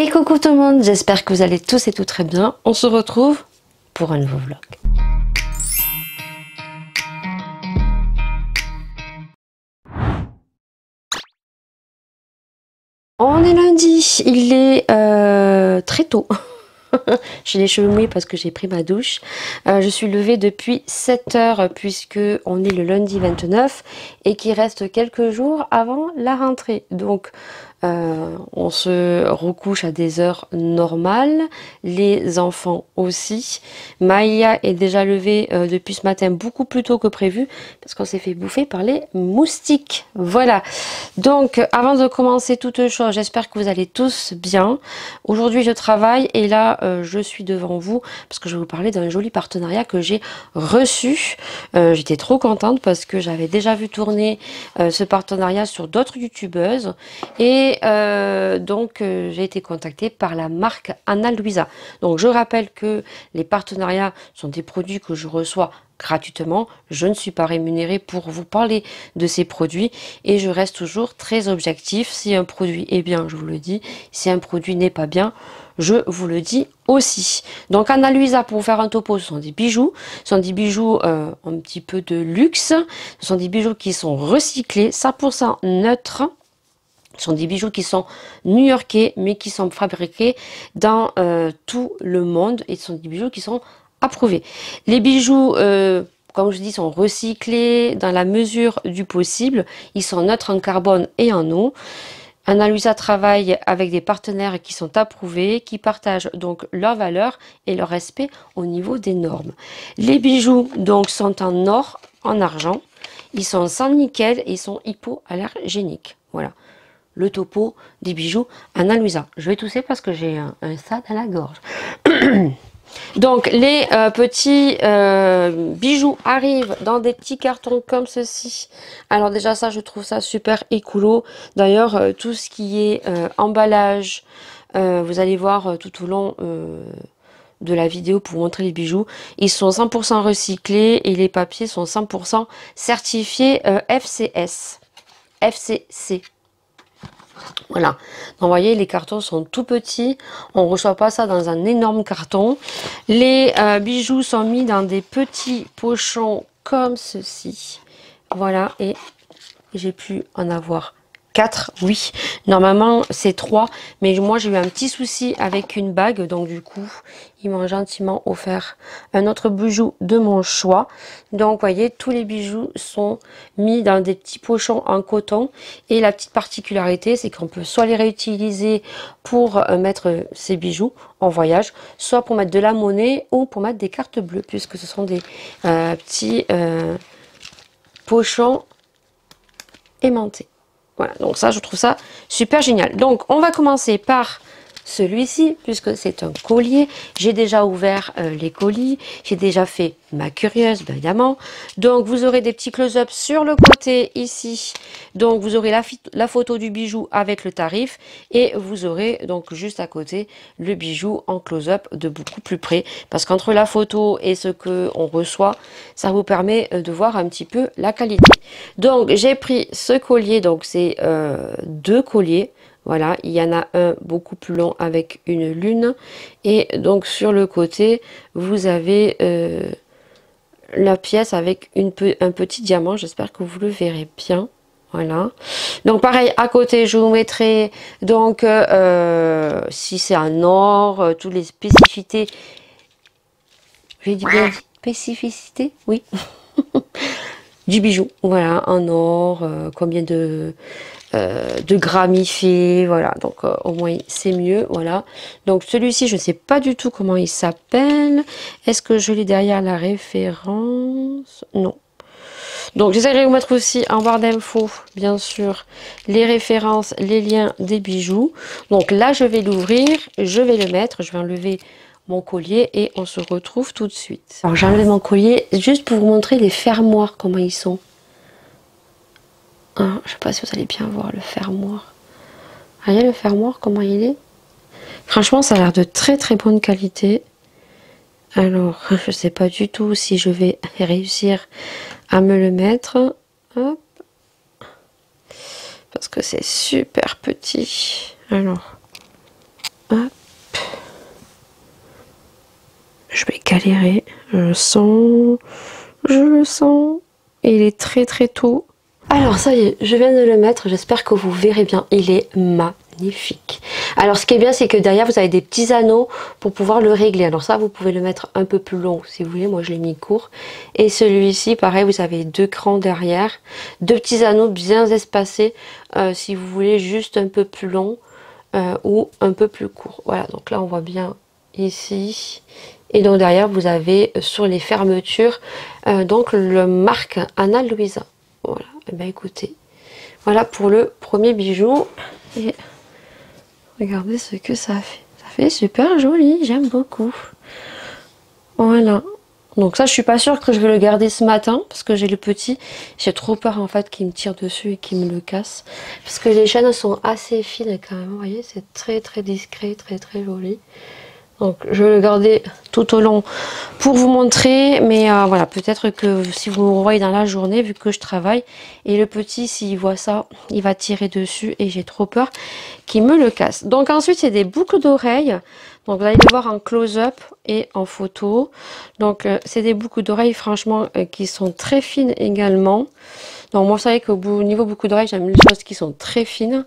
Et coucou tout le monde, j'espère que vous allez tous et tout très bien. On se retrouve pour un nouveau vlog. On est lundi, il est très tôt. J'ai les cheveux mouillés parce que j'ai pris ma douche. Je suis levée depuis 7 heures puisque on est le lundi 29 et qu'il reste quelques jours avant la rentrée. Donc on se recouche à des heures normales, les enfants aussi. Maïa est déjà levée depuis ce matin beaucoup plus tôt que prévu parce qu'on s'est fait bouffer par les moustiques. Voilà, donc avant de commencer toute chose, j'espère que vous allez tous bien. Aujourd'hui je travaille et là je suis devant vous parce que je vais vous parler d'un joli partenariat que j'ai reçu. J'étais trop contente parce que j'avais déjà vu tourner ce partenariat sur d'autres youtubeuses et donc j'ai été contactée par la marque Ana Luisa. Donc je rappelle que les partenariats sont des produits que je reçois gratuitement. Je ne suis pas rémunérée pour vous parler de ces produits et je reste toujours très objectif. Si un produit est bien, je vous le dis. Si un produit n'est pas bien, je vous le dis aussi. Donc Ana Luisa, pour vous faire un topo, ce sont des bijoux. Ce sont des bijoux un petit peu de luxe. Ce sont des bijoux qui sont recyclés, 100% neutres. Ce sont des bijoux qui sont new-yorkais, mais qui sont fabriqués dans tout le monde. Et ce sont des bijoux qui sont approuvés. Les bijoux, comme je dis, sont recyclés dans la mesure du possible. Ils sont neutres en carbone et en eau. Ana Luisa travaille avec des partenaires qui sont approuvés, qui partagent donc leurs valeurs et leur respect au niveau des normes. Les bijoux donc sont en or, en argent. Ils sont sans nickel et ils sont hypoallergéniques. Voilà le topo des bijoux Ana Luisa. Je vais tousser parce que j'ai un ça dans la gorge. Donc les petits bijoux arrivent dans des petits cartons comme ceci. Alors déjà ça, je trouve ça super écolo. D'ailleurs tout ce qui est emballage, vous allez voir tout au long de la vidéo pour vous montrer les bijoux. Ils sont 100% recyclés et les papiers sont 100% certifiés FCS. FCC. Voilà, donc vous voyez, les cartons sont tout petits, on ne reçoit pas ça dans un énorme carton. Les bijoux sont mis dans des petits pochons comme ceci. Voilà, et j'ai pu en avoir 4, oui. Normalement, c'est 3, mais moi, j'ai eu un petit souci avec une bague, donc du coup, ils m'ont gentiment offert un autre bijou de mon choix. Donc, vous voyez, tous les bijoux sont mis dans des petits pochons en coton. Et la petite particularité, c'est qu'on peut soit les réutiliser pour mettre ces bijoux en voyage, soit pour mettre de la monnaie ou pour mettre des cartes bleues, puisque ce sont des petits pochons aimantés. Voilà, donc ça, je trouve ça super génial. Donc, on va commencer par celui-ci, puisque c'est un collier. J'ai déjà ouvert les colis. J'ai déjà fait ma curieuse, bien évidemment. Donc, vous aurez des petits close-up sur le côté, ici. Donc, vous aurez la photo du bijou avec le tarif. Et vous aurez, donc, juste à côté, le bijou en close-up de beaucoup plus près. Parce qu'entre la photo et ce qu'on reçoit, ça vous permet de voir un petit peu la qualité. Donc, j'ai pris ce collier. Donc, c'est 2 colliers. Voilà, il y en a un beaucoup plus long avec une lune. Et donc sur le côté, vous avez la pièce avec un petit diamant. J'espère que vous le verrez bien. Voilà. Donc pareil, à côté, je vous mettrai donc si c'est en or, toutes les spécificités. J'ai dit bien spécificité, oui. Du bijou, voilà, en or, combien de grammes il fait, voilà, donc au moins c'est mieux, voilà. Donc celui-ci, je ne sais pas du tout comment il s'appelle. Est-ce que je l'ai derrière la référence? Non. Donc j'essaierai de vous mettre aussi en barre d'infos, bien sûr, les références, les liens des bijoux. Donc là, je vais l'ouvrir, je vais le mettre, je vais enlever mon collier et on se retrouve tout de suite. Alors j'ai enlevé mon collier juste pour vous montrer les fermoirs, comment ils sont. Hein, je ne sais pas si vous allez bien voir le fermoir. Voyez le fermoir, comment il est? Franchement, ça a l'air de très très bonne qualité. Alors, je ne sais pas du tout si je vais réussir à me le mettre. Hop. Parce que c'est super petit. Alors, hop. galérer. Je le sens. Je le sens. Et il est très très tôt. Alors ça y est, je viens de le mettre. J'espère que vous verrez bien. Il est magnifique. Alors ce qui est bien, c'est que derrière, vous avez des petits anneaux pour pouvoir le régler. Alors ça, vous pouvez le mettre un peu plus long si vous voulez. Moi, je l'ai mis court. Et celui-ci, pareil, vous avez 2 crans derrière. 2 petits anneaux bien espacés si vous voulez juste un peu plus long ou un peu plus court. Voilà, donc là, on voit bien ici. Et donc derrière, vous avez sur les fermetures donc le marque Ana Luisa. Voilà, et bien écoutez, voilà pour le premier bijou. Et regardez ce que ça fait. Ça fait super joli, j'aime beaucoup. Voilà. Donc ça, je suis pas sûre que je vais le garder ce matin parce que j'ai le petit. J'ai trop peur en fait qu'il me tire dessus et qu'il me le casse. Parce que les chaînes sont assez fines quand même. Vous voyez, c'est très très discret, très très joli. Donc je vais le garder tout au long pour vous montrer. Mais voilà, peut-être que si vous me voyez dans la journée, vu que je travaille, et le petit, s'il voit ça, il va tirer dessus et j'ai trop peur qu'il me le casse. Donc ensuite, c'est des boucles d'oreilles. Donc vous allez les voir en close-up et en photo. Donc c'est des boucles d'oreilles franchement qui sont très fines également. Donc moi, vous savez qu'au niveau boucles d'oreilles, j'aime les choses qui sont très fines.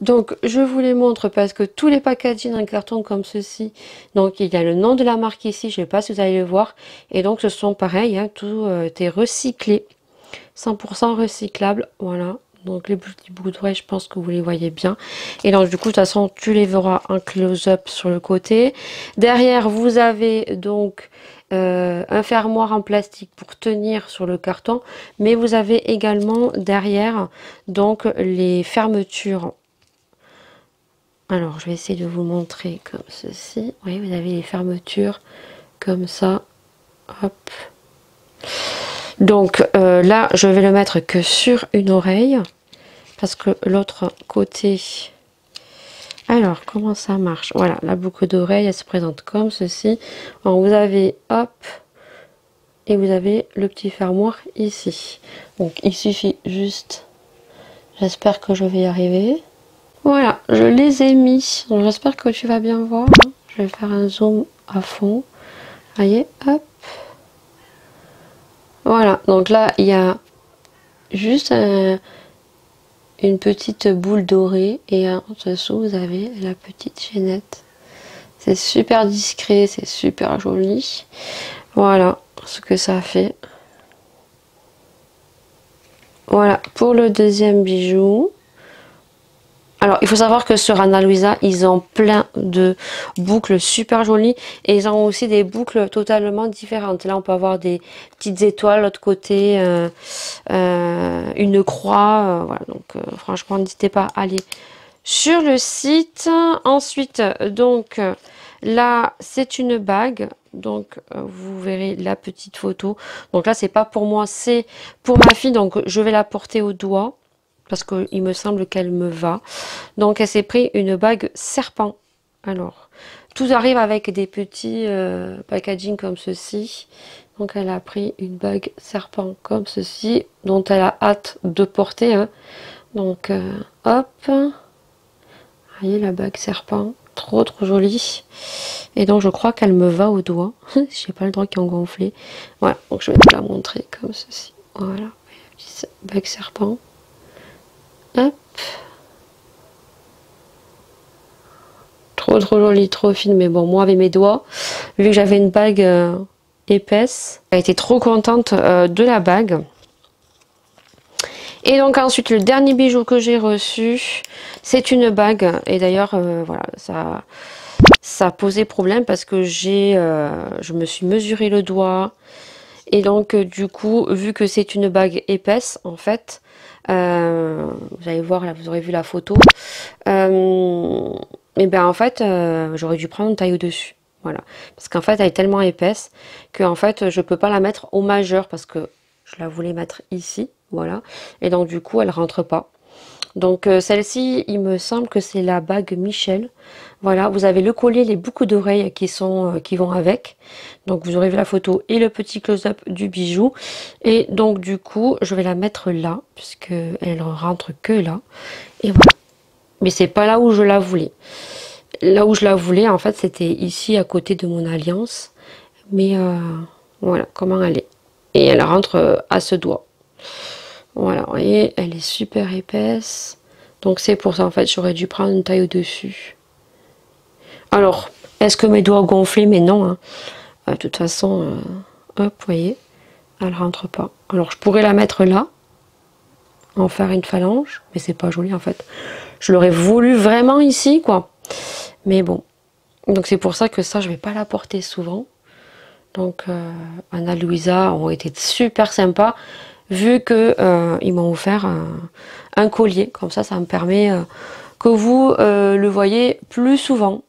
Donc je vous les montre parce que tous les packaging en carton comme ceci, donc il y a le nom de la marque ici, je ne sais pas si vous allez le voir, et donc ce sont pareil, hein, tout est recyclé, 100% recyclable, voilà. Donc les petits bouts d'oreilles, je pense que vous les voyez bien. Et donc du coup, de toute façon, tu les verras en close-up sur le côté. Derrière, vous avez donc un fermoir en plastique pour tenir sur le carton, mais vous avez également derrière donc les fermetures. Alors, je vais essayer de vous montrer comme ceci. Oui, vous avez les fermetures comme ça. Hop. Donc, là, je vais le mettre que sur une oreille. Parce que l'autre côté... Alors, comment ça marche? Voilà, la boucle d'oreille, elle se présente comme ceci. Alors, vous avez, hop, et vous avez le petit fermoir ici. Donc, il suffit juste... J'espère que je vais y arriver. Voilà, je les ai mis. Donc j'espère que tu vas bien voir. Je vais faire un zoom à fond. Voyez, hop. Voilà, donc là, il y a juste une petite boule dorée. Et en dessous, vous avez la petite chaînette. C'est super discret, c'est super joli. Voilà ce que ça fait. Voilà, pour le deuxième bijou. Alors, il faut savoir que sur Ana Luisa, ils ont plein de boucles super jolies. Et ils ont aussi des boucles totalement différentes. Là, on peut avoir des petites étoiles, l'autre côté, une croix. Voilà, donc franchement, n'hésitez pas à aller sur le site. Ensuite, donc, là, c'est une bague. Donc, vous verrez la petite photo. Donc là, c'est pas pour moi, c'est pour ma fille. Donc, je vais la porter au doigt. Parce qu'il me semble qu'elle me va. Donc elle s'est pris une bague serpent. Alors, tout arrive avec des petits packaging comme ceci. Donc elle a pris une bague serpent comme ceci, dont elle a hâte de porter. Hein. Donc hop. Vous voyez la bague serpent. Trop trop jolie. Et donc je crois qu'elle me va au doigt. J'ai pas le doigt qui est gonflé. Voilà, donc je vais te la montrer comme ceci. Voilà, bague serpent. Hop. Trop trop jolie, trop fine, mais bon, moi avec mes doigts, vu que j'avais une bague épaisse, j'ai été trop contente de la bague. Et donc ensuite, le dernier bijou que j'ai reçu, c'est une bague. Et d'ailleurs, voilà, ça a posé problème parce que je me suis mesuré le doigt. Et donc, du coup, vu que c'est une bague épaisse, en fait, vous allez voir, là, vous aurez vu la photo. Et bien, en fait, j'aurais dû prendre une taille au-dessus. Voilà. Parce qu'en fait, elle est tellement épaisse que, en fait, je peux pas la mettre au majeur parce que je la voulais mettre ici. Voilà. Et donc, du coup, elle rentre pas. Donc, celle-ci, il me semble que c'est la bague Michel. Voilà, vous avez le collier, les boucles d'oreilles qui vont avec. Donc vous aurez vu la photo et le petit close-up du bijou. Et donc du coup, je vais la mettre là, puisque elle rentre que là. Et voilà. Mais c'est pas là où je la voulais. Là où je la voulais, en fait, c'était ici à côté de mon alliance. Mais voilà comment elle est. Et elle rentre à ce doigt. Voilà, vous voyez, elle est super épaisse. Donc c'est pour ça, en fait, j'aurais dû prendre une taille au-dessus. Alors, est-ce que mes doigts ont gonflé? Mais non, hein. De toute façon, hop, vous voyez, elle rentre pas. Alors, je pourrais la mettre là, en faire une phalange, mais c'est pas joli, en fait. Je l'aurais voulu vraiment ici, quoi. Mais bon. Donc c'est pour ça que ça, je vais pas la porter souvent. Donc, Anna Louisa ont été super sympas, vu que ils m'ont offert un collier. Comme ça me permet que vous le voyez plus souvent.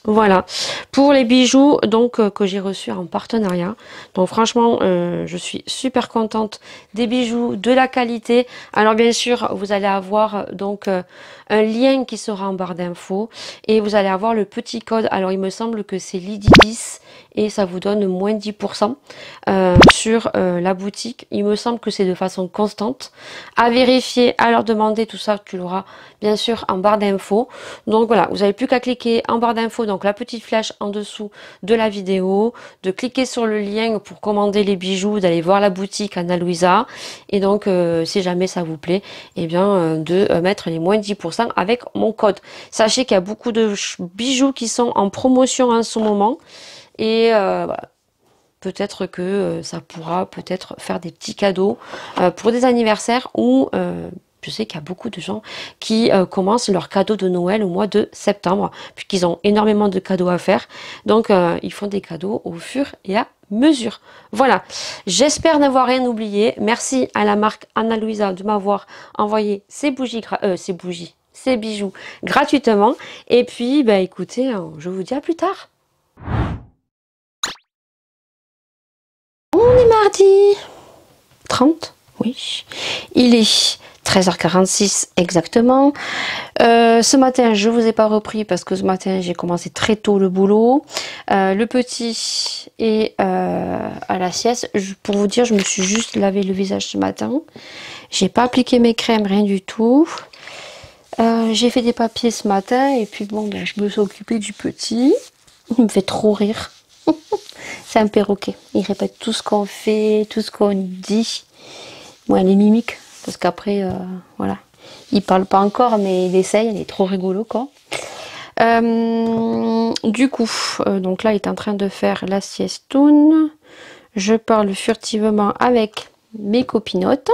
Voilà, pour les bijoux donc que j'ai reçus en partenariat. Donc franchement, je suis super contente des bijoux, de la qualité. Alors bien sûr, vous allez avoir donc un lien qui sera en barre d'infos et vous allez avoir le petit code. Alors il me semble que c'est Lydie10 et ça vous donne moins 10% sur la boutique. Il me semble que c'est de façon constante. À vérifier, à leur demander, tout ça tu l'auras bien sûr en barre d'infos. Donc voilà, vous n'avez plus qu'à cliquer en barre d'infos, donc la petite flèche en dessous de la vidéo, de cliquer sur le lien pour commander les bijoux, d'aller voir la boutique Anna Louisa et donc si jamais ça vous plaît, et bien de mettre les moins 10% avec mon code. Sachez qu'il y a beaucoup de bijoux qui sont en promotion en ce moment et voilà. Peut-être que ça pourra peut-être faire des petits cadeaux pour des anniversaires ou je sais qu'il y a beaucoup de gens qui commencent leurs cadeaux de Noël au mois de septembre, puisqu'ils ont énormément de cadeaux à faire. Donc, ils font des cadeaux au fur et à mesure. Voilà, j'espère n'avoir rien oublié. Merci à la marque Anna Louisa de m'avoir envoyé ces ces bijoux gratuitement. Et puis, bah, écoutez, je vous dis à plus tard. On est mardi 30, oui. Il est 13h46 exactement. Ce matin, je vous ai pas repris parce que ce matin, j'ai commencé très tôt le boulot. Le petit est à la sieste. Pour vous dire, je me suis juste lavé le visage ce matin. J'ai pas appliqué mes crèmes, rien du tout. J'ai fait des papiers ce matin et puis bon, ben, je me suis occupée du petit. Il me fait trop rire. C'est un perroquet. Il répète tout ce qu'on fait, tout ce qu'on dit. Bon, les mimiques. Parce qu'après, voilà, il parle pas encore, mais il essaye, il est trop rigolo, quoi. Du coup, donc là, il est en train de faire la siestoune. Je parle furtivement avec mes copinotes.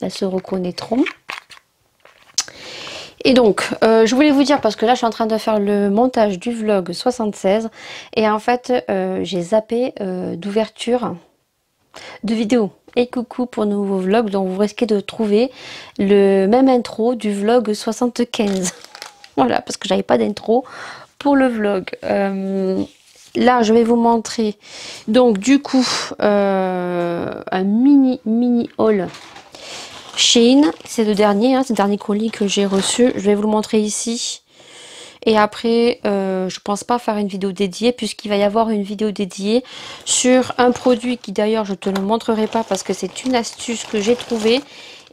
Elles se reconnaîtront. Et donc, je voulais vous dire, parce que là, je suis en train de faire le montage du vlog 76. Et en fait, j'ai zappé d'ouverture de vidéo. Et coucou pour nouveau vlog, donc vous risquez de trouver le même intro du vlog 75. Voilà, parce que j'avais pas d'intro pour le vlog. Là, je vais vous montrer donc du coup un mini haul Shein. C'est le dernier, hein, c'est le dernier colis que j'ai reçu. Je vais vous le montrer ici. Et après, je pense pas faire une vidéo dédiée puisqu'il va y avoir une vidéo dédiée sur un produit qui d'ailleurs je te le montrerai pas parce que c'est une astuce que j'ai trouvée.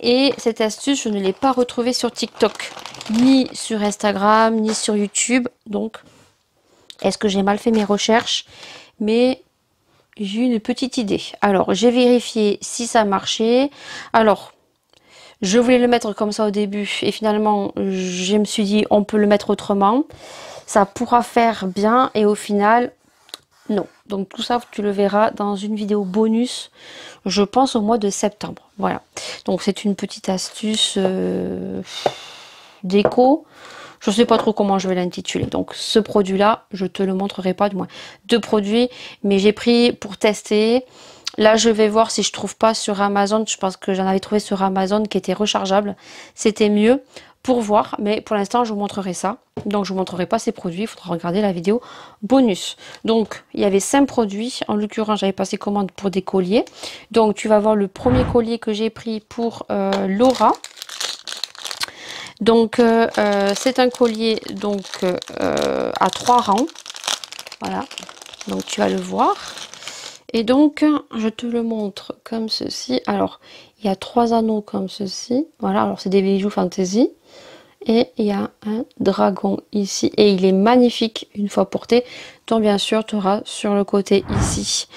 Et cette astuce, je ne l'ai pas retrouvée sur TikTok, ni sur Instagram, ni sur YouTube. Donc, est-ce que j'ai mal fait mes recherches? Mais j'ai une petite idée. Alors, j'ai vérifié si ça marchait. Alors, je voulais le mettre comme ça au début et finalement je me suis dit on peut le mettre autrement. Ça pourra faire bien et au final non. Donc tout ça tu le verras dans une vidéo bonus, je pense au mois de septembre. Voilà. Donc c'est une petite astuce déco. Je ne sais pas trop comment je vais l'intituler. Donc ce produit là, je te le montrerai pas, du moins deux produits, mais j'ai pris pour tester. Là, je vais voir si je trouve pas sur Amazon. Je pense que j'en avais trouvé sur Amazon qui était rechargeable. C'était mieux pour voir. Mais pour l'instant, je vous montrerai ça. Donc, je vous montrerai pas ces produits. Il faudra regarder la vidéo bonus. Donc, il y avait 5 produits. En l'occurrence, j'avais passé commande pour des colliers. Donc, tu vas voir le premier collier que j'ai pris pour Laura. Donc, c'est un collier donc à 3 rangs. Voilà. Donc, tu vas le voir. Et donc, je te le montre comme ceci. Alors, il y a 3 anneaux comme ceci. Voilà, alors c'est des bijoux fantasy. Et il y a un dragon ici. Et il est magnifique une fois porté. Donc bien sûr, tu auras sur le côté ici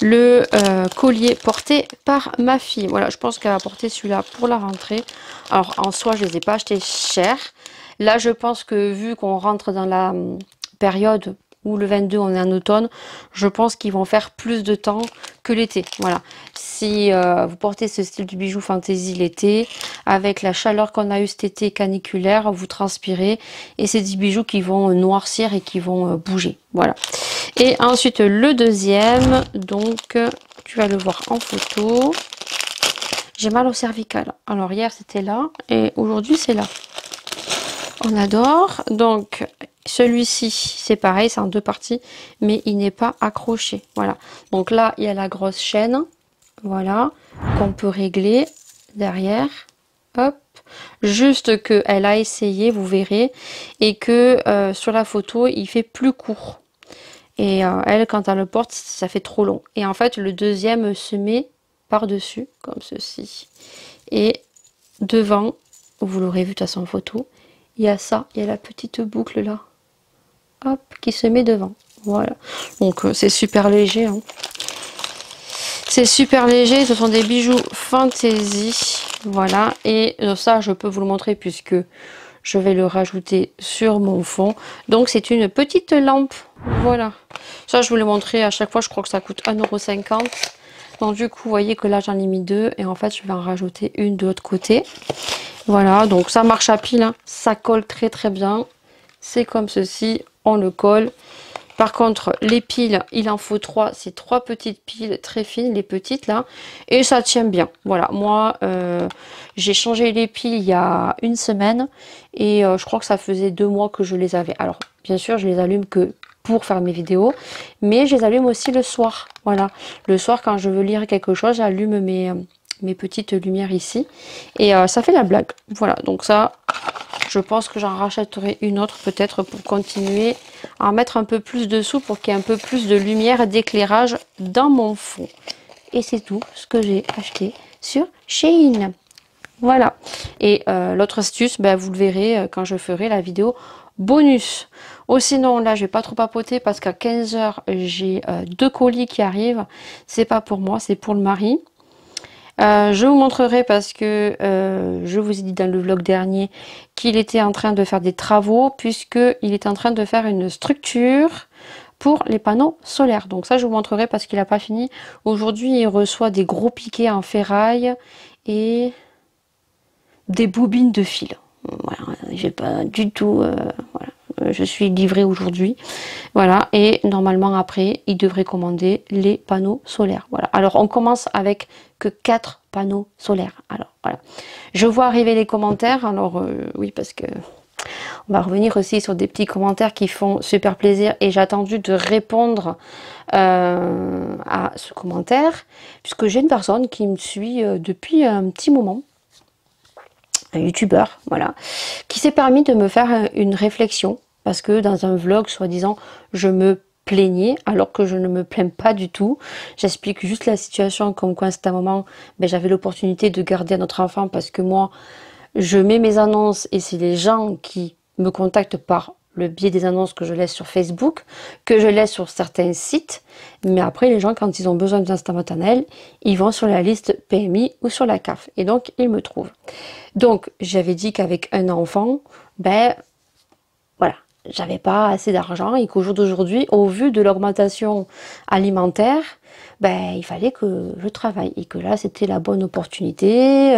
le collier porté par ma fille. Voilà, je pense qu'elle va porter celui-là pour la rentrée. Alors en soi, je ne les ai pas achetés cher. Là, je pense que vu qu'on rentre dans la période où le 22 on est en automne, je pense qu'ils vont faire plus de temps que l'été. Voilà, si vous portez ce style de bijou fantaisie l'été, avec la chaleur qu'on a eu cet été caniculaire, vous transpirez et c'est des bijoux qui vont noircir et qui vont bouger. Voilà. Et ensuite le deuxième, donc tu vas le voir en photo. J'ai mal au cervical. Alors hier c'était là et aujourd'hui c'est là. On adore. Donc celui-ci, c'est pareil, c'est en deux parties, mais il n'est pas accroché. Voilà. Donc là, il y a la grosse chaîne, voilà, qu'on peut régler derrière. Hop. Juste que elle a essayé, vous verrez, et que sur la photo, il fait plus court. Et elle, quand elle le porte, ça fait trop long. Et en fait, le deuxième se met par-dessus, comme ceci. Et devant, vous l'aurez vu de toute façon en photo, il y a ça, il y a la petite boucle là. Hop, qui se met devant. Voilà. Donc c'est super léger. Hein. C'est super léger. Ce sont des bijoux fantaisie. Voilà. Et ça, je peux vous le montrer puisque je vais le rajouter sur mon fond. Donc c'est une petite lampe. Voilà. Ça, je vous l'ai montré à chaque fois. Je crois que ça coûte 1,50 €. Donc du coup, vous voyez que là, j'en ai mis deux. Et en fait, je vais en rajouter une de l'autre côté. Voilà. Donc ça marche à pile. Hein. Ça colle très très bien. C'est comme ceci. On le colle. Par contre, les piles, il en faut 3. C'est 3 petites piles très fines, les petites là. Et ça tient bien. Voilà, moi, j'ai changé les piles il y a une semaine. Et je crois que ça faisait 2 mois que je les avais. Alors, bien sûr, je les allume que pour faire mes vidéos. Mais je les allume aussi le soir. Voilà, le soir, quand je veux lire quelque chose, j'allume mes petites lumières ici. Et ça fait la blague. Voilà, donc ça... Je pense que j'en rachèterai une autre peut-être pour continuer à en mettre un peu plus dessous pour qu'il y ait un peu plus de lumière et d'éclairage dans mon fond. Et c'est tout ce que j'ai acheté sur Shein. Voilà. Et l'autre astuce, ben, vous le verrez quand je ferai la vidéo bonus. Oh, sinon, là, je vais pas trop papoter parce qu'à 15 h, j'ai 2 colis qui arrivent. C'est pas pour moi, c'est pour le mari. Je vous montrerai parce que je vous ai dit dans le vlog dernier qu'il était en train de faire des travaux puisqu'il est en train de faire une structure pour les panneaux solaires. Donc ça je vous montrerai parce qu'il n'a pas fini. Aujourd'hui il reçoit des gros piquets en ferraille et des bobines de fil. Voilà, j'ai pas du tout... voilà. Je suis livrée aujourd'hui, voilà, et normalement après il devrait commander les panneaux solaires. Voilà, alors on commence avec que 4 panneaux solaires. Alors voilà, je vois arriver les commentaires. Alors oui, parce que on va revenir aussi sur des petits commentaires qui font super plaisir et j'ai attendu de répondre à ce commentaire puisque j'ai une personne qui me suit depuis un petit moment, un youtubeur, voilà, qui s'est permis de me faire une réflexion parce que dans un vlog, soi-disant, je me plaignais alors que je ne me plains pas du tout. J'explique juste la situation comme quoi à un moment, ben, j'avais l'opportunité de garder notre enfant parce que moi, je mets mes annonces et c'est les gens qui me contactent par le biais des annonces que je laisse sur Facebook, que je laisse sur certains sites. Mais après, les gens, quand ils ont besoin d'instant maternel, ils vont sur la liste PMI ou sur la CAF. Et donc, ils me trouvent. Donc, j'avais dit qu'avec un enfant, ben, voilà, j'avais pas assez d'argent et qu'au jour d'aujourd'hui, au vu de l'augmentation alimentaire, ben, il fallait que je travaille. Et que là, c'était la bonne opportunité,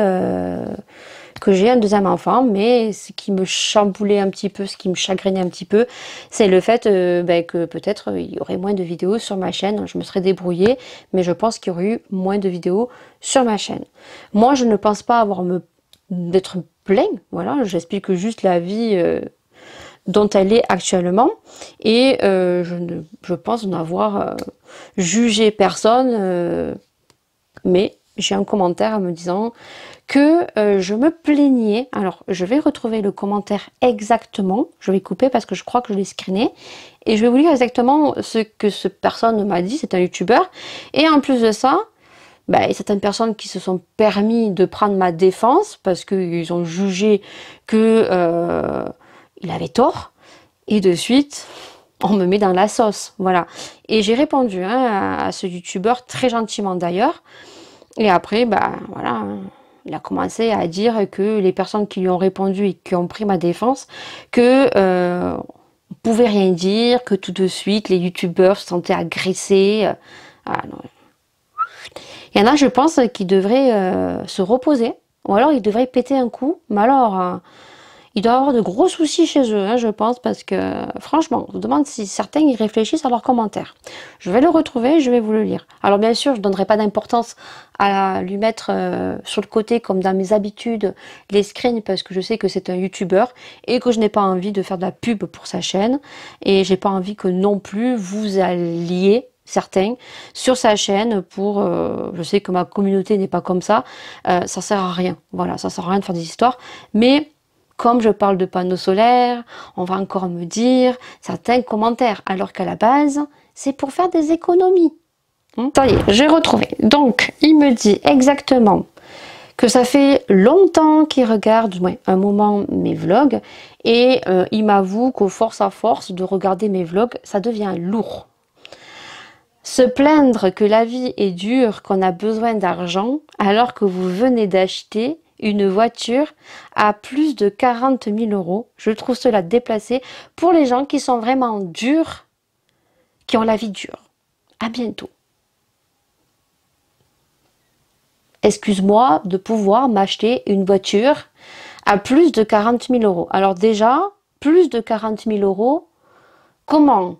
que j'ai un deuxième enfant, mais ce qui me chamboulait un petit peu, ce qui me chagrinait un petit peu, c'est le fait ben, que peut-être il y aurait moins de vidéos sur ma chaîne. Je me serais débrouillée, mais je pense qu'il y aurait eu moins de vidéos sur ma chaîne. Moi, je ne pense pas avoir d'être plein, voilà, j'explique juste la vie dont elle est actuellement et je pense n'avoir jugé personne, mais j'ai un commentaire me disant que je me plaignais. Alors je vais retrouver le commentaire exactement, je vais couper parce que je crois que je l'ai screené et je vais vous lire exactement ce que cette personne m'a dit. C'est un youtubeur et en plus de ça, bah, il y a certaines personnes qui se sont permis de prendre ma défense parce qu'ils ont jugé que il avait tort. Et de suite, on me met dans la sauce, voilà. Et j'ai répondu hein, à ce youtubeur, très gentiment d'ailleurs. Et après, bah voilà, il a commencé à dire que les personnes qui lui ont répondu et qui ont pris ma défense, que on pouvait rien dire, que tout de suite les youtubeurs se sentaient agressés. Ah, non. Il y en a, je pense, qui devraient se reposer, ou alors ils devraient péter un coup. Mais alors, il doit y avoir de gros soucis chez eux, hein, je pense, parce que franchement, on se demande si certains y réfléchissent à leurs commentaires. Je vais le retrouver, je vais vous le lire. Alors bien sûr, je ne donnerai pas d'importance à lui mettre sur le côté, comme dans mes habitudes, les screens, parce que je sais que c'est un youtubeur et que je n'ai pas envie de faire de la pub pour sa chaîne. Et j'ai pas envie que non plus vous alliez certains sur sa chaîne pour je sais que ma communauté n'est pas comme ça sert à rien, voilà, ça sert à rien de faire des histoires, mais comme je parle de panneaux solaires, on va encore me dire certains commentaires, alors qu'à la base, c'est pour faire des économies. Ça y est, j'ai retrouvé. Donc, il me dit exactement que ça fait longtemps qu'il regarde, ouais, un moment mes vlogs, et il m'avoue qu'au force à force de regarder mes vlogs, ça devient lourd. Se plaindre que la vie est dure, qu'on a besoin d'argent, alors que vous venez d'acheter une voiture à plus de 40 000 euros. Je trouve cela déplacé pour les gens qui sont vraiment durs, qui ont la vie dure. À bientôt. Excuse-moi de pouvoir m'acheter une voiture à plus de 40 000 euros. Alors déjà, plus de 40 000 euros, comment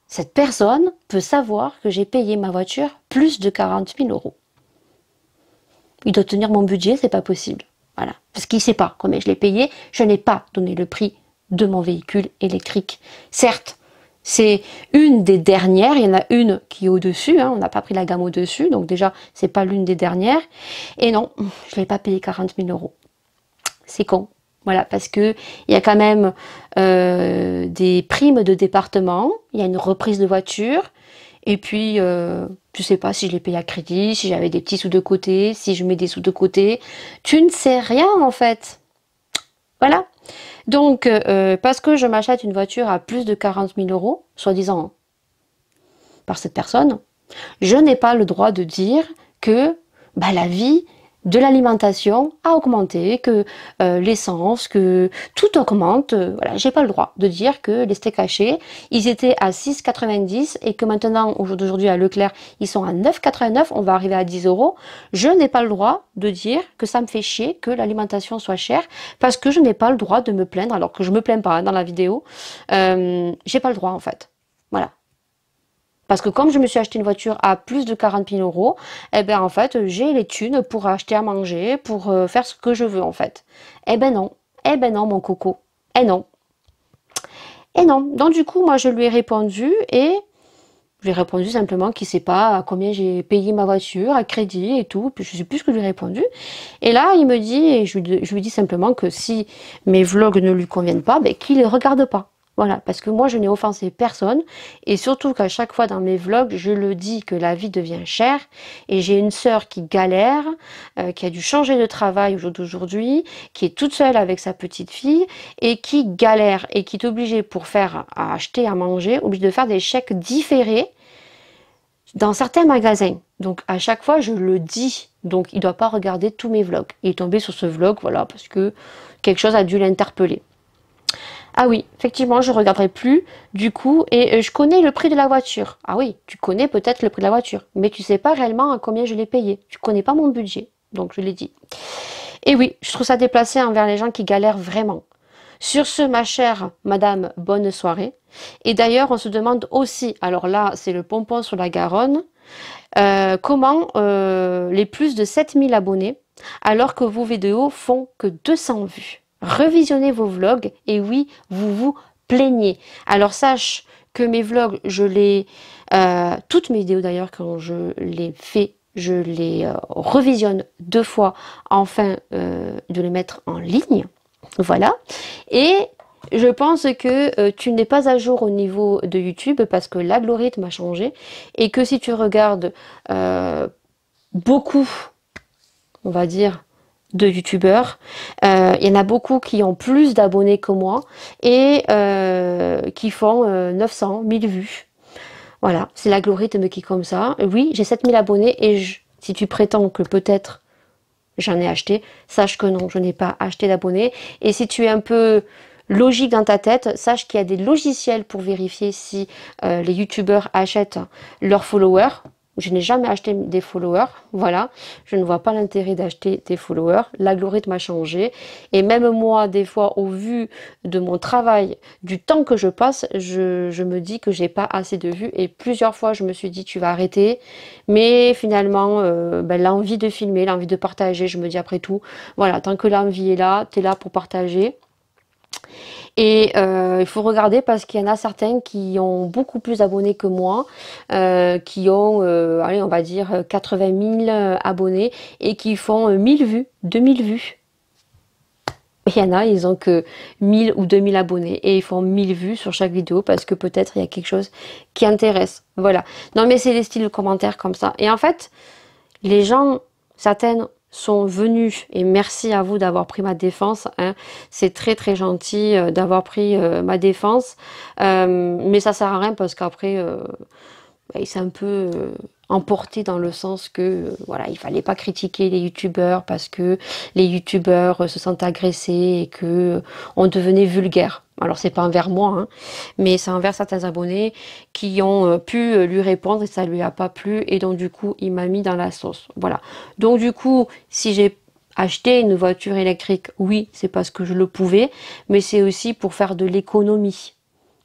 cette personne peut savoir que j'ai payé ma voiture plus de 40 000 euros? Il doit tenir mon budget, c'est pas possible. Voilà. Parce qu'il ne sait pas combien je l'ai payé. Je n'ai pas donné le prix de mon véhicule électrique. Certes, c'est une des dernières. Il y en a une qui est au-dessus. Hein, on n'a pas pris la gamme au-dessus. Donc déjà, c'est pas l'une des dernières. Et non, je ne l'ai pas payé 40 000 euros. C'est con. Voilà, parce que il y a quand même des primes de département. Il y a une reprise de voiture. Et puis, tu sais pas si je l'ai payé à crédit, si j'avais des petits sous de côté, si je mets des sous de côté. Tu ne sais rien en fait. Voilà. Donc, parce que je m'achète une voiture à plus de 40 000 euros, soi-disant par cette personne, je n'ai pas le droit de dire que bah, la vie de l'alimentation a augmenté, que l'essence, que tout augmente. Voilà, j'ai pas le droit de dire que les steaks hachés, ils étaient à 6,90 et que maintenant, au jour d'aujourd'hui à Leclerc, ils sont à 9,89, on va arriver à 10 euros. Je n'ai pas le droit de dire que ça me fait chier que l'alimentation soit chère parce que je n'ai pas le droit de me plaindre, alors que je me plains pas hein, dans la vidéo. J'ai pas le droit en fait. Voilà. Parce que comme je me suis acheté une voiture à plus de 40 000 euros, eh ben en fait, j'ai les thunes pour acheter à manger, pour faire ce que je veux en fait. Eh ben non mon coco, eh non. Et non, donc du coup moi je lui ai répondu et je lui ai répondu simplement qu'il ne sait pas à combien j'ai payé ma voiture, à crédit et tout, puis je sais plus ce que je lui ai répondu. Et là il me dit, et je lui dis simplement que si mes vlogs ne lui conviennent pas, ben, qu'il ne les regarde pas. Voilà, parce que moi je n'ai offensé personne et surtout qu'à chaque fois dans mes vlogs je le dis que la vie devient chère et j'ai une sœur qui galère, qui a dû changer de travail au jour d'aujourd'hui, qui est toute seule avec sa petite fille et qui galère et qui est obligée pour faire à acheter à manger, obligée de faire des chèques différés dans certains magasins. Donc à chaque fois je le dis, donc il ne doit pas regarder tous mes vlogs. Il est tombé sur ce vlog, voilà, parce que quelque chose a dû l'interpeller. Ah oui, effectivement, je ne regarderai plus du coup et je connais le prix de la voiture. Ah oui, tu connais peut-être le prix de la voiture, mais tu sais pas réellement à combien je l'ai payé. Tu connais pas mon budget, donc je l'ai dit. Et oui, je trouve ça déplacé envers les gens qui galèrent vraiment. Sur ce, ma chère madame, bonne soirée. Et d'ailleurs, on se demande aussi, alors là, c'est le pompon sur la Garonne, comment les plus de 7000 abonnés, alors que vos vidéos font que 200 vues. Revisionnez vos vlogs et oui, vous vous plaignez. Alors sache que mes vlogs, je les... toutes mes vidéos d'ailleurs, quand je les fais, je les revisionne 2 fois afin de les mettre en ligne. Voilà. Et je pense que tu n'es pas à jour au niveau de YouTube parce que l'algorithme a changé et que si tu regardes beaucoup, on va dire, de youtubeurs. Il y en a beaucoup qui ont plus d'abonnés que moi et qui font 900, 1000 vues. Voilà, c'est l'algorithme qui est comme ça. Oui, j'ai 7000 abonnés et si tu prétends que peut-être j'en ai acheté, sache que non, je n'ai pas acheté d'abonnés. Et si tu es un peu logique dans ta tête, sache qu'il y a des logiciels pour vérifier si les youtubeurs achètent leurs followers. Je n'ai jamais acheté des followers, voilà. Je ne vois pas l'intérêt d'acheter des followers. L'algorithme a changé. Et même moi, des fois, au vu de mon travail, du temps que je passe, je me dis que j'ai pas assez de vues. Et plusieurs fois, je me suis dit, tu vas arrêter. Mais finalement, l'envie de filmer, l'envie de partager, je me dis après tout, voilà, tant que l'envie est là, tu es là pour partager. Et il faut regarder parce qu'il y en a certains qui ont beaucoup plus d'abonnés que moi, qui ont, allez, on va dire 80 000 abonnés et qui font 1000 vues, 2000 vues. Il y en a, ils ont que 1000 ou 2000 abonnés et ils font 1000 vues sur chaque vidéo parce que peut-être il y a quelque chose qui intéresse. Voilà. Non mais c'est les styles de commentaires comme ça. Et en fait, les gens, certaines sont venus, et merci à vous d'avoir pris ma défense, hein. C'est très très gentil d'avoir pris ma défense, mais ça sert à rien parce qu'après il s'est un peu emporté dans le sens que voilà, il fallait pas critiquer les youtubeurs parce que les youtubeurs se sentent agressés et que on devenait vulgaire. Alors c'est pas envers moi, hein, mais c'est envers certains abonnés qui ont pu lui répondre et ça lui a pas plu et donc du coup il m'a mis dans la sauce. Voilà. Donc du coup, si j'ai acheté une voiture électrique, oui, c'est parce que je le pouvais, mais c'est aussi pour faire de l'économie.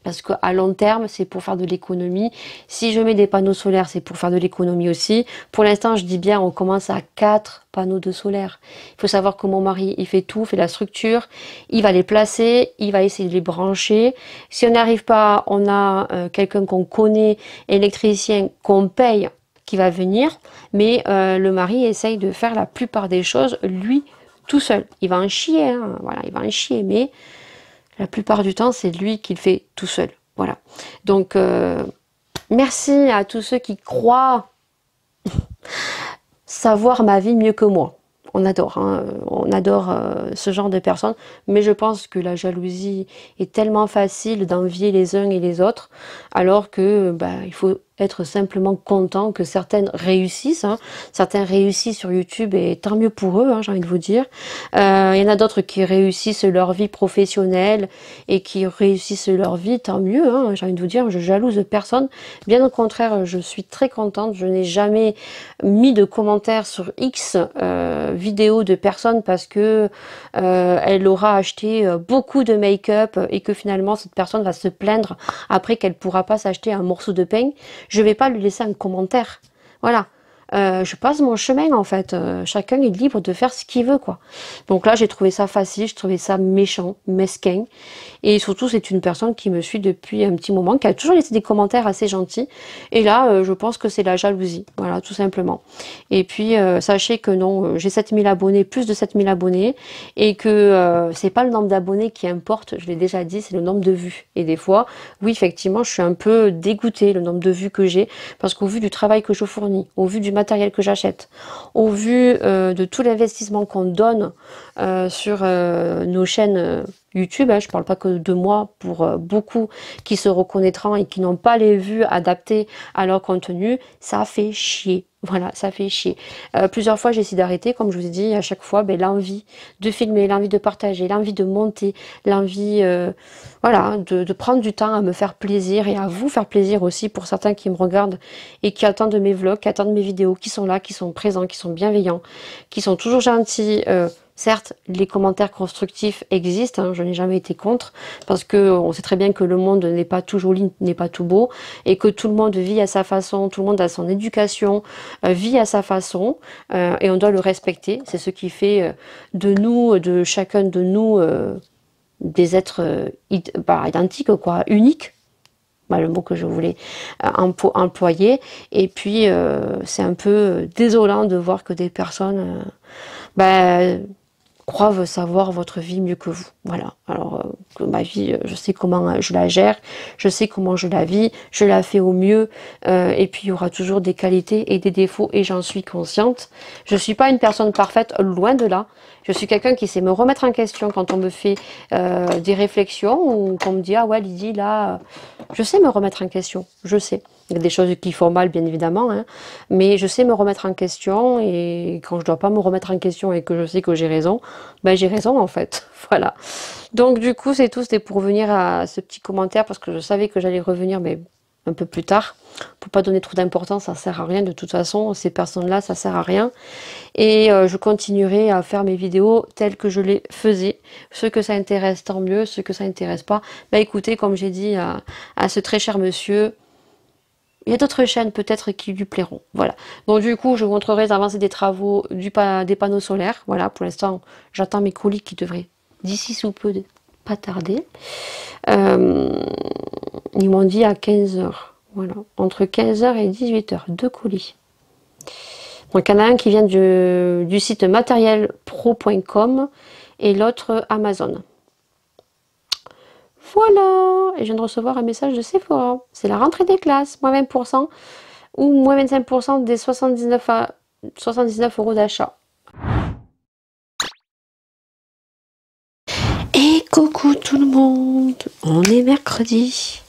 Parce qu'à long terme, c'est pour faire de l'économie. Si je mets des panneaux solaires, c'est pour faire de l'économie aussi. Pour l'instant, je dis bien, on commence à 4 panneaux de solaire. Il faut savoir que mon mari, il fait tout, fait la structure. Il va les placer, il va essayer de les brancher. Si on n'arrive pas, on a quelqu'un qu'on connaît, électricien, qu'on paye, qui va venir. Mais le mari essaye de faire la plupart des choses, lui, tout seul. Il va en chier, hein, voilà, il va en chier, mais... La plupart du temps, c'est lui qui le fait tout seul. Voilà. Donc, merci à tous ceux qui croient savoir ma vie mieux que moi. On adore, hein, on adore ce genre de personnes, mais je pense que la jalousie est tellement facile d'envier les uns et les autres, alors que il faut être simplement content que certaines réussissent. Hein. Certains réussissent sur YouTube et tant mieux pour eux, hein, j'ai envie de vous dire. Il y en a d'autres qui réussissent leur vie professionnelle et qui réussissent leur vie, tant mieux, hein, j'ai envie de vous dire. Je jalouse personne. Bien au contraire, je suis très contente. Je n'ai jamais mis de commentaires sur X vidéo de personnes parce que elle aura acheté beaucoup de make-up et que finalement cette personne va se plaindre après qu'elle pourra pas s'acheter un morceau de pain. Je vais pas lui laisser un commentaire. Voilà. Je passe mon chemin en fait. Chacun est libre de faire ce qu'il veut quoi. Donc là j'ai trouvé ça facile, je trouvais ça méchant, mesquin. Et surtout c'est une personne qui me suit depuis un petit moment, qui a toujours laissé des commentaires assez gentils. Et là je pense que c'est la jalousie. Voilà tout simplement. Et puis sachez que non, j'ai 7000 abonnés, plus de 7000 abonnés. Et que c'est pas le nombre d'abonnés qui importe, je l'ai déjà dit, c'est le nombre de vues. Et des fois, oui effectivement je suis un peu dégoûtée le nombre de vues que j'ai. Parce qu'au vu du travail que je fournis, au vu du matériel que j'achète, au vu de tout l'investissement qu'on donne sur nos chaînes YouTube, hein, je parle pas que de moi, pour beaucoup qui se reconnaîtront et qui n'ont pas les vues adaptées à leur contenu, ça fait chier. Voilà, ça fait chier. Plusieurs fois, j'ai essayé d'arrêter, comme je vous ai dit, à chaque fois, l'envie de filmer, l'envie de partager, l'envie de monter, l'envie voilà, de prendre du temps à me faire plaisir et à vous faire plaisir aussi pour certains qui me regardent et qui attendent mes vlogs, qui attendent mes vidéos, qui sont là, qui sont présents, qui sont bienveillants, qui sont toujours gentils. Certes, les commentaires constructifs existent, hein, je n'ai jamais été contre, parce que on sait très bien que le monde n'est pas tout joli, n'est pas tout beau, et que tout le monde vit à sa façon, tout le monde a son éducation, vit à sa façon, et on doit le respecter. C'est ce qui fait de nous, de chacun de nous, des êtres identiques, quoi, uniques. Le mot que je voulais employer. Et puis, c'est un peu désolant de voir que des personnes... crois savoir votre vie mieux que vous. Voilà. Alors que ma vie, je sais comment je la gère, je sais comment je la vis, je la fais au mieux. Et puis il y aura toujours des qualités et des défauts et j'en suis consciente. Je suis pas une personne parfaite, loin de là. Je suis quelqu'un qui sait me remettre en question quand on me fait des réflexions ou qu'on me dit ah ouais Lydie là, je sais me remettre en question. Je sais. Il y a des choses qui font mal, bien évidemment, hein, mais je sais me remettre en question et quand je dois pas me remettre en question et que je sais que j'ai raison, ben j'ai raison en fait. Voilà. Donc du coup, c'est tout. C'était pour revenir à ce petit commentaire parce que je savais que j'allais revenir, mais un peu plus tard. Pour pas donner trop d'importance, ça sert à rien. De toute façon, ces personnes-là, ça sert à rien. Et je continuerai à faire mes vidéos telles que je les faisais. Ceux que ça intéresse, tant mieux. Ceux que ça intéresse pas, bah écoutez, comme j'ai dit à ce très cher monsieur, il y a d'autres chaînes peut-être qui lui plairont. Voilà. Donc du coup, je vous montrerai l'avancée des travaux des panneaux solaires. Voilà, pour l'instant, j'attends mes colis qui devraient d'ici sous peu pas tarder. Ils m'ont dit à 15 heures. Voilà, entre 15 heures et 18 heures, 2 colis. Donc il y en a un qui vient du site matérielpro.com et l'autre Amazon. Voilà, et je viens de recevoir un message de Sephora. C'est la rentrée des classes, moins 20% ou moins 25% des 79 euros d'achat. Et coucou tout le monde, on est mercredi.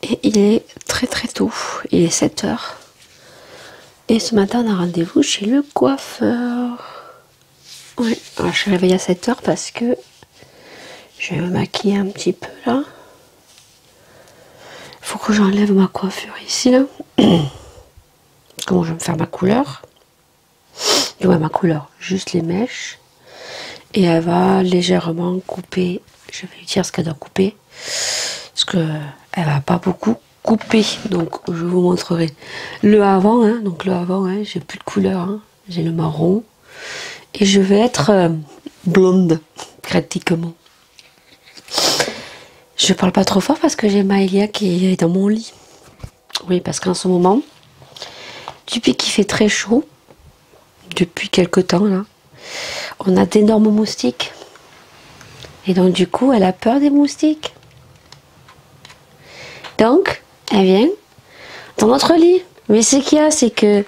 Et il est très très tôt, il est 7 heures. Et ce matin on a rendez-vous chez le coiffeur. Ouais, alors je suis réveillée à 7 heures parce que je vais me maquiller un petit peu là. Faut que j'enlève ma coiffure ici là. Comment je vais me faire ma couleur. Ouais, ma couleur, juste les mèches. Et elle va légèrement couper. Je vais lui dire ce qu'elle doit couper. Parce que elle va pas beaucoup couper. Donc je vous montrerai le avant. Hein. Donc le avant, hein, j'ai plus de couleur. Hein. J'ai le marron. Et je vais être blonde, pratiquement. Je parle pas trop fort parce que j'ai Maëlia qui est dans mon lit. Oui, parce qu'en ce moment, depuis qu'il fait très chaud, depuis quelque temps là, on a d'énormes moustiques. Et donc du coup, elle a peur des moustiques. Donc, elle vient dans notre lit. Mais ce qu'il y a, c'est que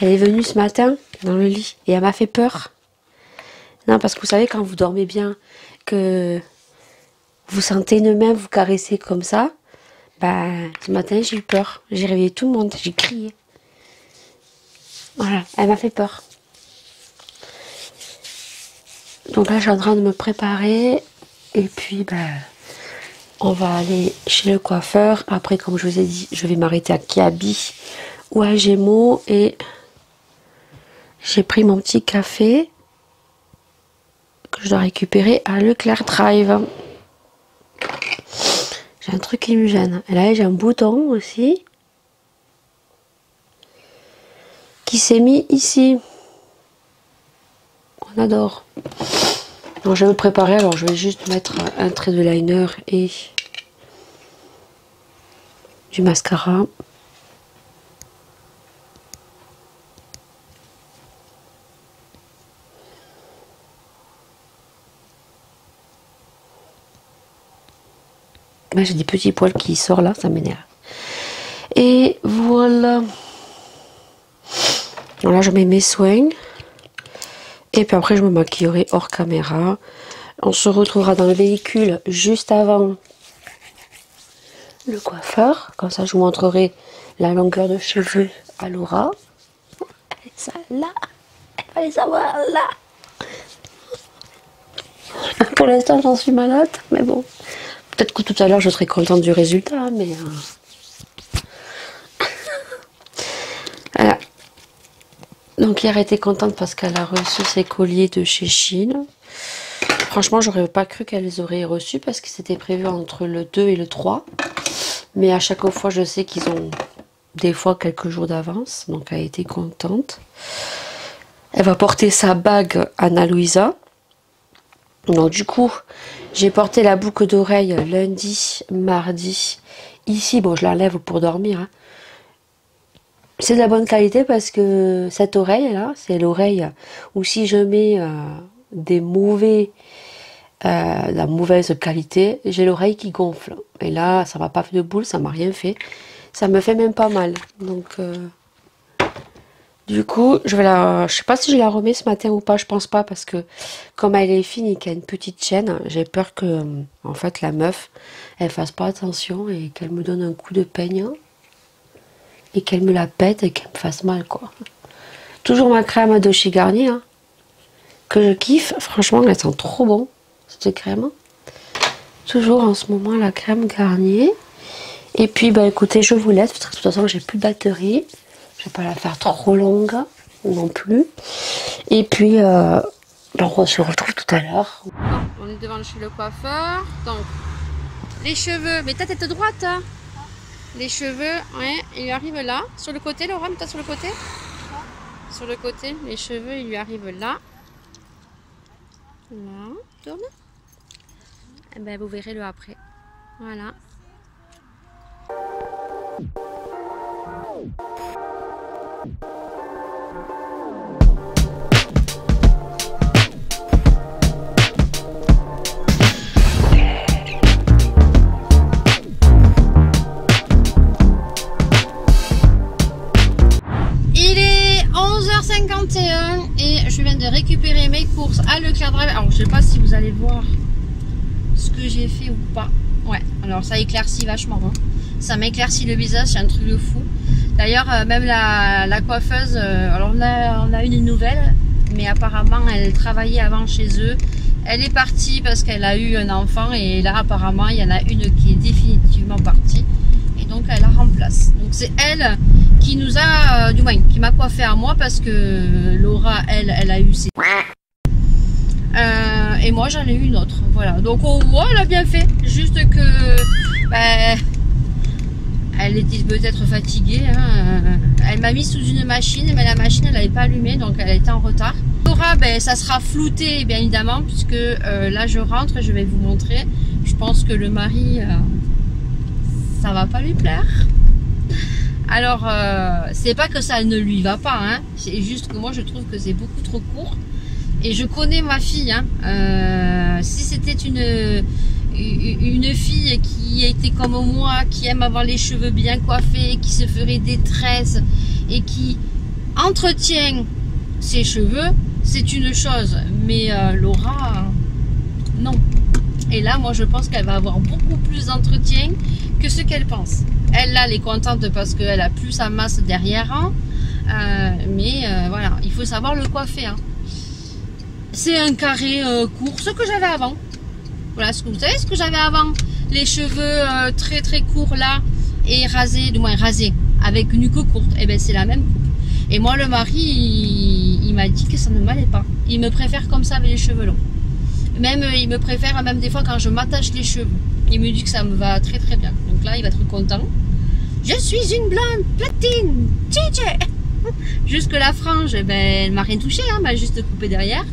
elle est venue ce matin dans le lit et elle m'a fait peur. Non, parce que vous savez, quand vous dormez bien, que vous sentez une main vous caresser comme ça, bah, ce matin, j'ai eu peur. J'ai réveillé tout le monde, j'ai crié. Voilà, elle m'a fait peur. Donc là, je suis en train de me préparer. Et puis, bah, on va aller chez le coiffeur. Après, comme je vous ai dit, je vais m'arrêter à Kiabi ou à Gémeaux. Et j'ai pris mon petit café que je dois récupérer à Leclerc Drive. J'ai un truc qui me gêne. Et là, j'ai un bouton aussi qui s'est mis ici. On adore. Donc, je vais me préparer. Alors, je vais juste mettre un trait de liner et du mascara. Là, j'ai des petits poils qui sortent là, ça m'énerve. Et voilà. Donc là, je mets mes soins. Et puis après, je me maquillerai hors caméra. On se retrouvera dans le véhicule juste avant le coiffeur. Comme ça, je vous montrerai la longueur de cheveux à Laura. Ça là, elle va les avoir là. Pour l'instant, j'en suis malade, mais bon. Peut-être que tout à l'heure, je serai contente du résultat, mais... Voilà. Donc hier, elle était contente parce qu'elle a reçu ses colliers de chez Chine. Franchement, j'aurais pas cru qu'elle les aurait reçus parce que c'était prévu entre le 2 et le 3. Mais à chaque fois, je sais qu'ils ont des fois quelques jours d'avance. Donc elle a été contente. Elle va porter sa bague Anna Luisa. Donc du coup, j'ai porté la boucle d'oreille lundi, mardi. Ici, bon, je l'enlève pour dormir. Hein. C'est de la bonne qualité parce que cette oreille là, c'est l'oreille où si je mets des mauvais, la mauvaise qualité, j'ai l'oreille qui gonfle. Et là, ça m'a pas fait de boule, ça m'a rien fait. Ça me fait même pas mal. Donc, du coup, je sais pas si je la remets ce matin ou pas, je pense pas, parce que comme elle est fine et qu'il y a une petite chaîne, j'ai peur que, en fait, la meuf, elle fasse pas attention et qu'elle me donne un coup de peigne et qu'elle me la pète et qu'elle me fasse mal, quoi. Toujours ma crème de chez Garnier, hein, que je kiffe. Franchement, elle sent trop bon, cette crème. Toujours en ce moment, la crème Garnier. Et puis, bah écoutez, je vous laisse, parce que de toute façon, j'ai plus de batterie. Je vais pas la faire trop longue non plus. Et puis, on se retrouve tout à l'heure. On est devant chez le coiffeur. Donc, les cheveux, mais ta tête droite, hein. Les cheveux, ouais, il lui arrive là. Sur le côté, Laura, mets-toi sur le côté. Sur le côté, les cheveux, il lui arrive là. Là, tourne. Et ben, vous verrez le après. Voilà. Il est 11h51 et je viens de récupérer mes courses à Leclerc Drive. Alors je sais pas si vous allez voir ce que j'ai fait ou pas. Ouais, alors ça éclaircit vachement, hein. Ça m'éclaircit le visage, c'est un truc de fou. D'ailleurs, même la coiffeuse, alors on a une nouvelle, mais apparemment elle travaillait avant chez eux. Elle est partie parce qu'elle a eu un enfant et là apparemment il y en a une qui est définitivement partie. Et donc elle la remplace. Donc c'est elle qui nous a, du moins qui m'a coiffé à moi parce que Laura, elle a eu ses... et moi j'en ai eu une autre, voilà. Donc on voit, elle a bien fait, juste que ben, elle était peut-être fatiguée, hein. Elle m'a mis sous une machine, mais la machine elle n'avait pas allumé, donc elle était en retard. Laura, ben, ça sera flouté bien évidemment, puisque là je rentre et je vais vous montrer. Je pense que le mari, ça va pas lui plaire. Alors c'est pas que ça ne lui va pas, hein. C'est juste que moi je trouve que c'est beaucoup trop court. Et je connais ma fille, hein. Si c'était une fille qui était comme moi, qui aime avoir les cheveux bien coiffés, qui se ferait des tresses et qui entretient ses cheveux, c'est une chose. Mais Laura, non. Et là, moi, je pense qu'elle va avoir beaucoup plus d'entretien que ce qu'elle pense. Elle, là, elle est contente parce qu'elle a plus sa masse derrière, hein. Mais voilà, il faut savoir le coiffer, hein. C'est un carré court, ce que j'avais avant. Voilà, ce que vous savez, ce que j'avais avant. Les cheveux très très courts là, et rasés, du moins rasés, avec une nuque courte. Et bien c'est la même coupe. Et moi le mari, il m'a dit que ça ne m'allait pas. Il me préfère comme ça avec les cheveux longs. Même il me préfère même des fois quand je m'attache les cheveux. Il me dit que ça me va très très bien. Donc là il va être content. Je suis une blonde platine, tchitché. Jusque la frange, eh ben, elle m'a rien touché, hein, m'a juste coupé derrière.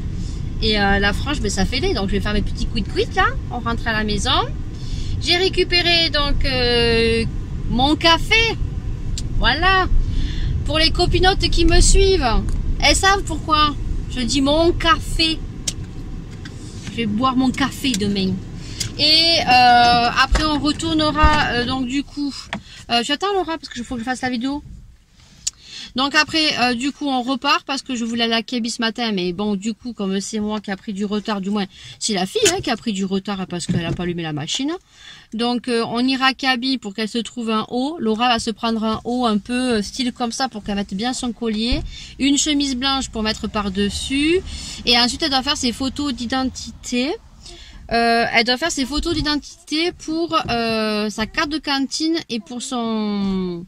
Et la frange, ben, ça fait les. Donc je vais faire mes petits quit là. On rentre à la maison. J'ai récupéré donc mon café. Voilà. Pour les copinotes qui me suivent, elles savent pourquoi je dis mon café. Je vais boire mon café demain. Et après on retournera donc du coup. J'attends Laura parce que il faut que je fasse la vidéo. Donc après, du coup, on repart parce que je voulais aller à Kaby ce matin. Mais bon, du coup, comme c'est moi qui a pris du retard, du moins, c'est la fille hein, qui a pris du retard parce qu'elle n'a pas allumé la machine. Donc, on ira à Kaby pour qu'elle se trouve un haut. Laura va se prendre un haut un peu style comme ça pour qu'elle mette bien son collier. Une chemise blanche pour mettre par-dessus. Et ensuite, elle doit faire ses photos d'identité. Elle doit faire ses photos d'identité pour sa carte de cantine et pour son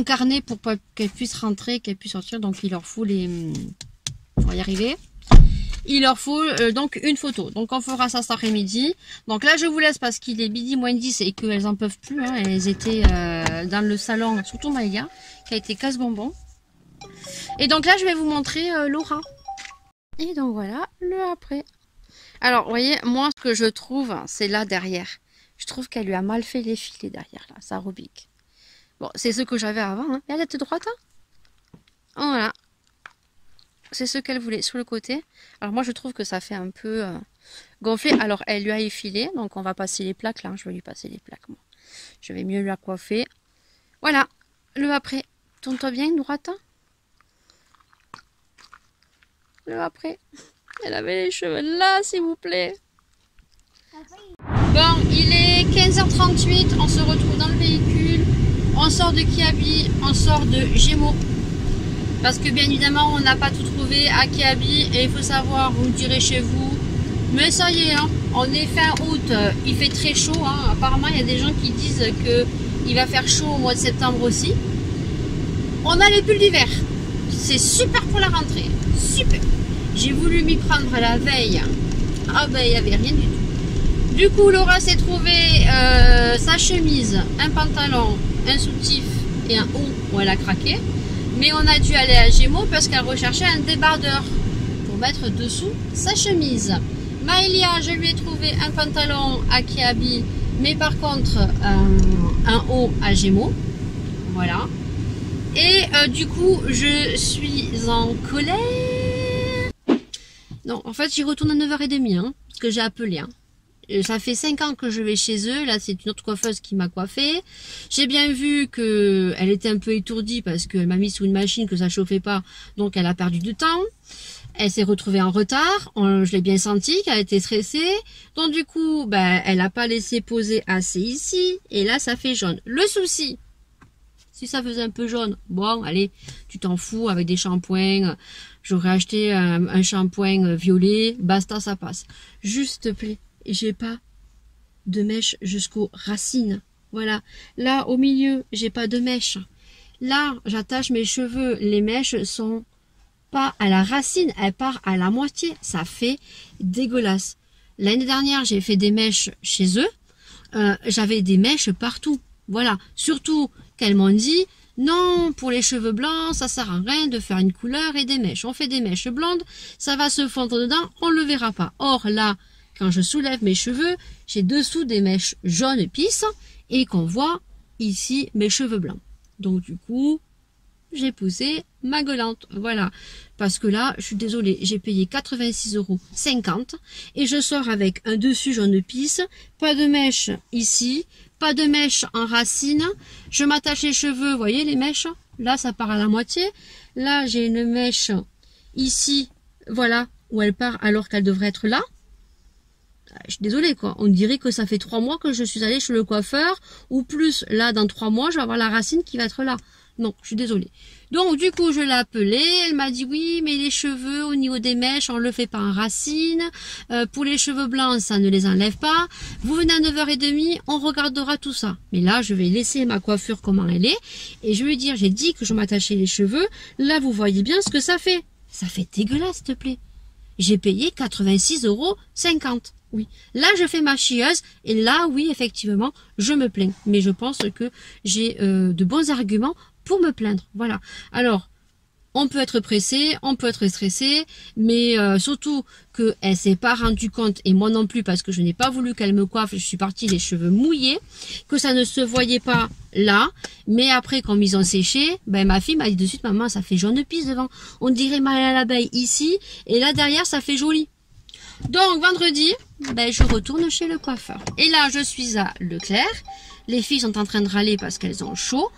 carnet pour qu'elle puisse rentrer, qu'elle puisse sortir. Donc il leur faut les... On va y arriver. Il leur faut donc une photo. Donc on fera ça cet après-midi. Donc là je vous laisse parce qu'il est midi moins 10 et qu'elles en peuvent plus. Hein. Elles étaient dans le salon, surtout Maïga, qui a été casse-bonbon. Et donc là je vais vous montrer Laura. Et donc voilà le après. Alors vous voyez, moi ce que je trouve, c'est là derrière. Je trouve qu'elle lui a mal fait les filets derrière là, ça rebique. Bon, c'est ce que j'avais avant. Hein. Et la tête droite. Hein. Voilà. c'est ce qu'elle voulait sur le côté. Alors moi je trouve que ça fait un peu gonflé. Alors elle lui a effilé, donc on va passer les plaques là. Je vais lui passer les plaques moi. Je vais mieux la coiffer. Voilà, le après. Tourne-toi bien, droite. Le après. Elle avait les cheveux là, s'il vous plaît. Bon, il est 15h38, on se retrouve dans le véhicule. On sort de Kiabi, on sort de Gémeaux. Parce que bien évidemment, on n'a pas tout trouvé à Kiabi. Et il faut savoir, vous me direz chez vous. Mais ça y est, hein, on est fin août, il fait très chaud. Hein. Apparemment, il y a des gens qui disent qu'il va faire chaud au mois de septembre aussi. On a les pulls d'hiver. C'est super pour la rentrée. Super. J'ai voulu m'y prendre la veille. Ah ben, il n'y avait rien du tout. Du coup, Laura s'est trouvé sa chemise, un pantalon, un soutif et un haut où elle a craqué. Mais on a dû aller à Gémeaux parce qu'elle recherchait un débardeur pour mettre dessous sa chemise. Maëlia, je lui ai trouvé un pantalon à Kiabi, mais par contre un haut à Gémeaux. Voilà. Et du coup, je suis en colère. Non, en fait, j'y retourne à 9h30, hein, parce que j'ai appelé. Hein. Ça fait 5 ans que je vais chez eux. Là, c'est une autre coiffeuse qui m'a coiffée. J'ai bien vu que elle était un peu étourdie parce qu'elle m'a mis sous une machine que ça chauffait pas. Donc, elle a perdu du temps. Elle s'est retrouvée en retard. Je l'ai bien senti qu'elle était stressée. Donc, du coup, ben, elle n'a pas laissé poser assez ici. Et là, ça fait jaune. Le souci, si ça faisait un peu jaune, bon, allez, tu t'en fous avec des shampoings. J'aurais acheté un shampoing violet. Basta, ça passe. Juste, s'il te plaît. J'ai pas de mèche jusqu'aux racines. Voilà. Là, au milieu, j'ai pas de mèche. Là, j'attache mes cheveux. Les mèches sont pas à la racine. Elles partent à la moitié. Ça fait dégueulasse. L'année dernière, j'ai fait des mèches chez eux. J'avais des mèches partout. Voilà. Surtout qu'elles m'ont dit, non, pour les cheveux blancs, ça sert à rien de faire une couleur et des mèches. On fait des mèches blondes. Ça va se fondre dedans. On le verra pas. Or, là, quand je soulève mes cheveux, j'ai dessous des mèches jaunes pisses et qu'on voit ici mes cheveux blancs. Donc du coup, j'ai poussé ma gueulante. Voilà. Parce que là, je suis désolée, j'ai payé 86,50 € et je sors avec un dessus jaune pisse, pas de mèche ici, pas de mèche en racine. Je m'attache les cheveux, vous voyez les mèches? Là, ça part à la moitié. Là, j'ai une mèche ici, voilà, où elle part alors qu'elle devrait être là. Je suis désolée quoi, on dirait que ça fait 3 mois que je suis allée chez le coiffeur, ou plus, là dans 3 mois je vais avoir la racine qui va être là. Non, je suis désolée. Donc du coup je l'ai appelée, elle m'a dit oui mais les cheveux au niveau des mèches on le fait pas en racine, pour les cheveux blancs ça ne les enlève pas, vous venez à 9h30, on regardera tout ça. Mais là je vais laisser ma coiffure comment elle est, et je vais lui dire j'ai dit que je m'attachais les cheveux, là vous voyez bien ce que ça fait. Ça fait dégueulasse s'il te plaît. J'ai payé 86,50 €. Oui, là je fais ma chieuse et là oui effectivement je me plains. Mais je pense que j'ai de bons arguments pour me plaindre. Voilà. Alors on peut être pressé, on peut être stressé, mais surtout qu'elle s'est pas rendue compte et moi non plus parce que je n'ai pas voulu qu'elle me coiffe. Je suis partie les cheveux mouillés, que ça ne se voyait pas là, mais après quand ils ont séché, ben ma fille m'a dit de suite maman ça fait jaune pisse devant. On dirait mal à l'abeille ici et là derrière ça fait joli. Donc vendredi, ben, je retourne chez le coiffeur. Et là, je suis à Leclerc. Les filles sont en train de râler parce qu'elles ont chaud.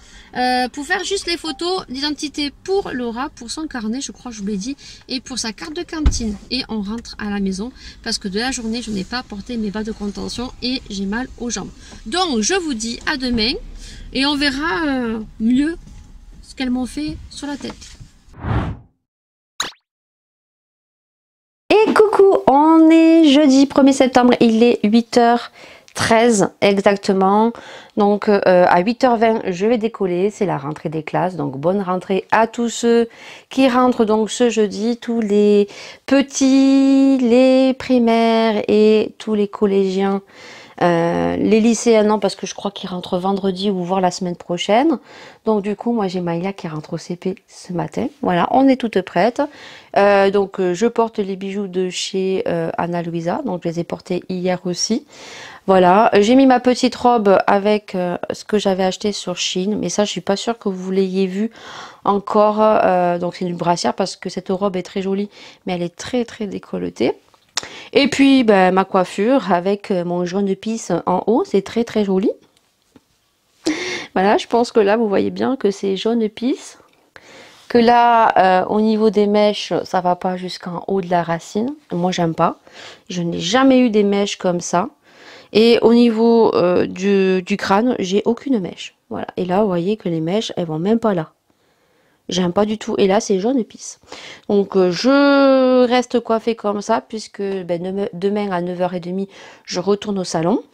Pour faire juste les photos d'identité pour Laura, pour son carnet, je crois que je vous l'ai dit, et pour sa carte de cantine. Et on rentre à la maison parce que de la journée, je n'ai pas porté mes bas de contention et j'ai mal aux jambes. Donc, je vous dis à demain et on verra mieux ce qu'elles m'ont fait sur la tête. Et coucou, on est jeudi 1er septembre, il est 8h13 exactement. Donc à 8h20, je vais décoller, c'est la rentrée des classes. Donc bonne rentrée à tous ceux qui rentrent donc ce jeudi, tous les petits, les primaires et tous les collégiens Les lycéens, non, parce que je crois qu'ils rentrent vendredi ou voire la semaine prochaine. Donc du coup, moi j'ai Maïla qui rentre au CP ce matin. Voilà, on est toutes prêtes. Je porte les bijoux de chez Anna Luisa. Donc je les ai portés hier aussi. Voilà, j'ai mis ma petite robe avec ce que j'avais acheté sur Shein. Mais ça, je suis pas sûre que vous l'ayez vu encore. Donc c'est une brassière parce que cette robe est très jolie. Mais elle est très très décolletée. Et puis ben, ma coiffure avec mon jaune de pisse en haut, c'est très très joli. Voilà, je pense que là vous voyez bien que c'est jaune pisse. Que là, au niveau des mèches, ça va pas jusqu'en haut de la racine. Moi j'aime pas. Je n'ai jamais eu des mèches comme ça. Et au niveau du crâne, j'ai aucune mèche. Voilà. Et là, vous voyez que les mèches, elles vont même pas là. J'aime pas du tout. Et là, c'est jaune épice. Donc, je reste coiffée comme ça, puisque ben, demain à 9h30, je retourne au salon.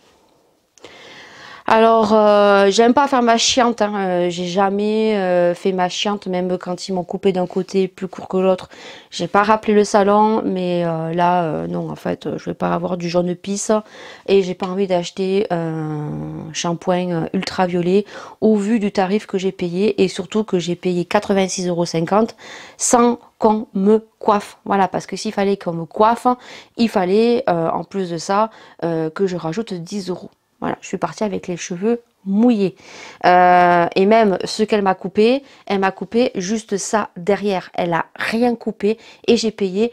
Alors, j'aime pas faire ma chiante, hein. J'ai jamais fait ma chiante, même quand ils m'ont coupé d'un côté plus court que l'autre. J'ai pas rappelé le salon, mais là, non, en fait, je vais pas avoir du jaune pisse et j'ai pas envie d'acheter un shampoing ultraviolet au vu du tarif que j'ai payé et surtout que j'ai payé 86,50 € sans qu'on me coiffe. Voilà, parce que s'il fallait qu'on me coiffe, il fallait en plus de ça que je rajoute 10 €. Voilà, je suis partie avec les cheveux mouillés. Et même ce qu'elle m'a coupé, elle m'a coupé juste ça derrière. Elle a rien coupé et j'ai payé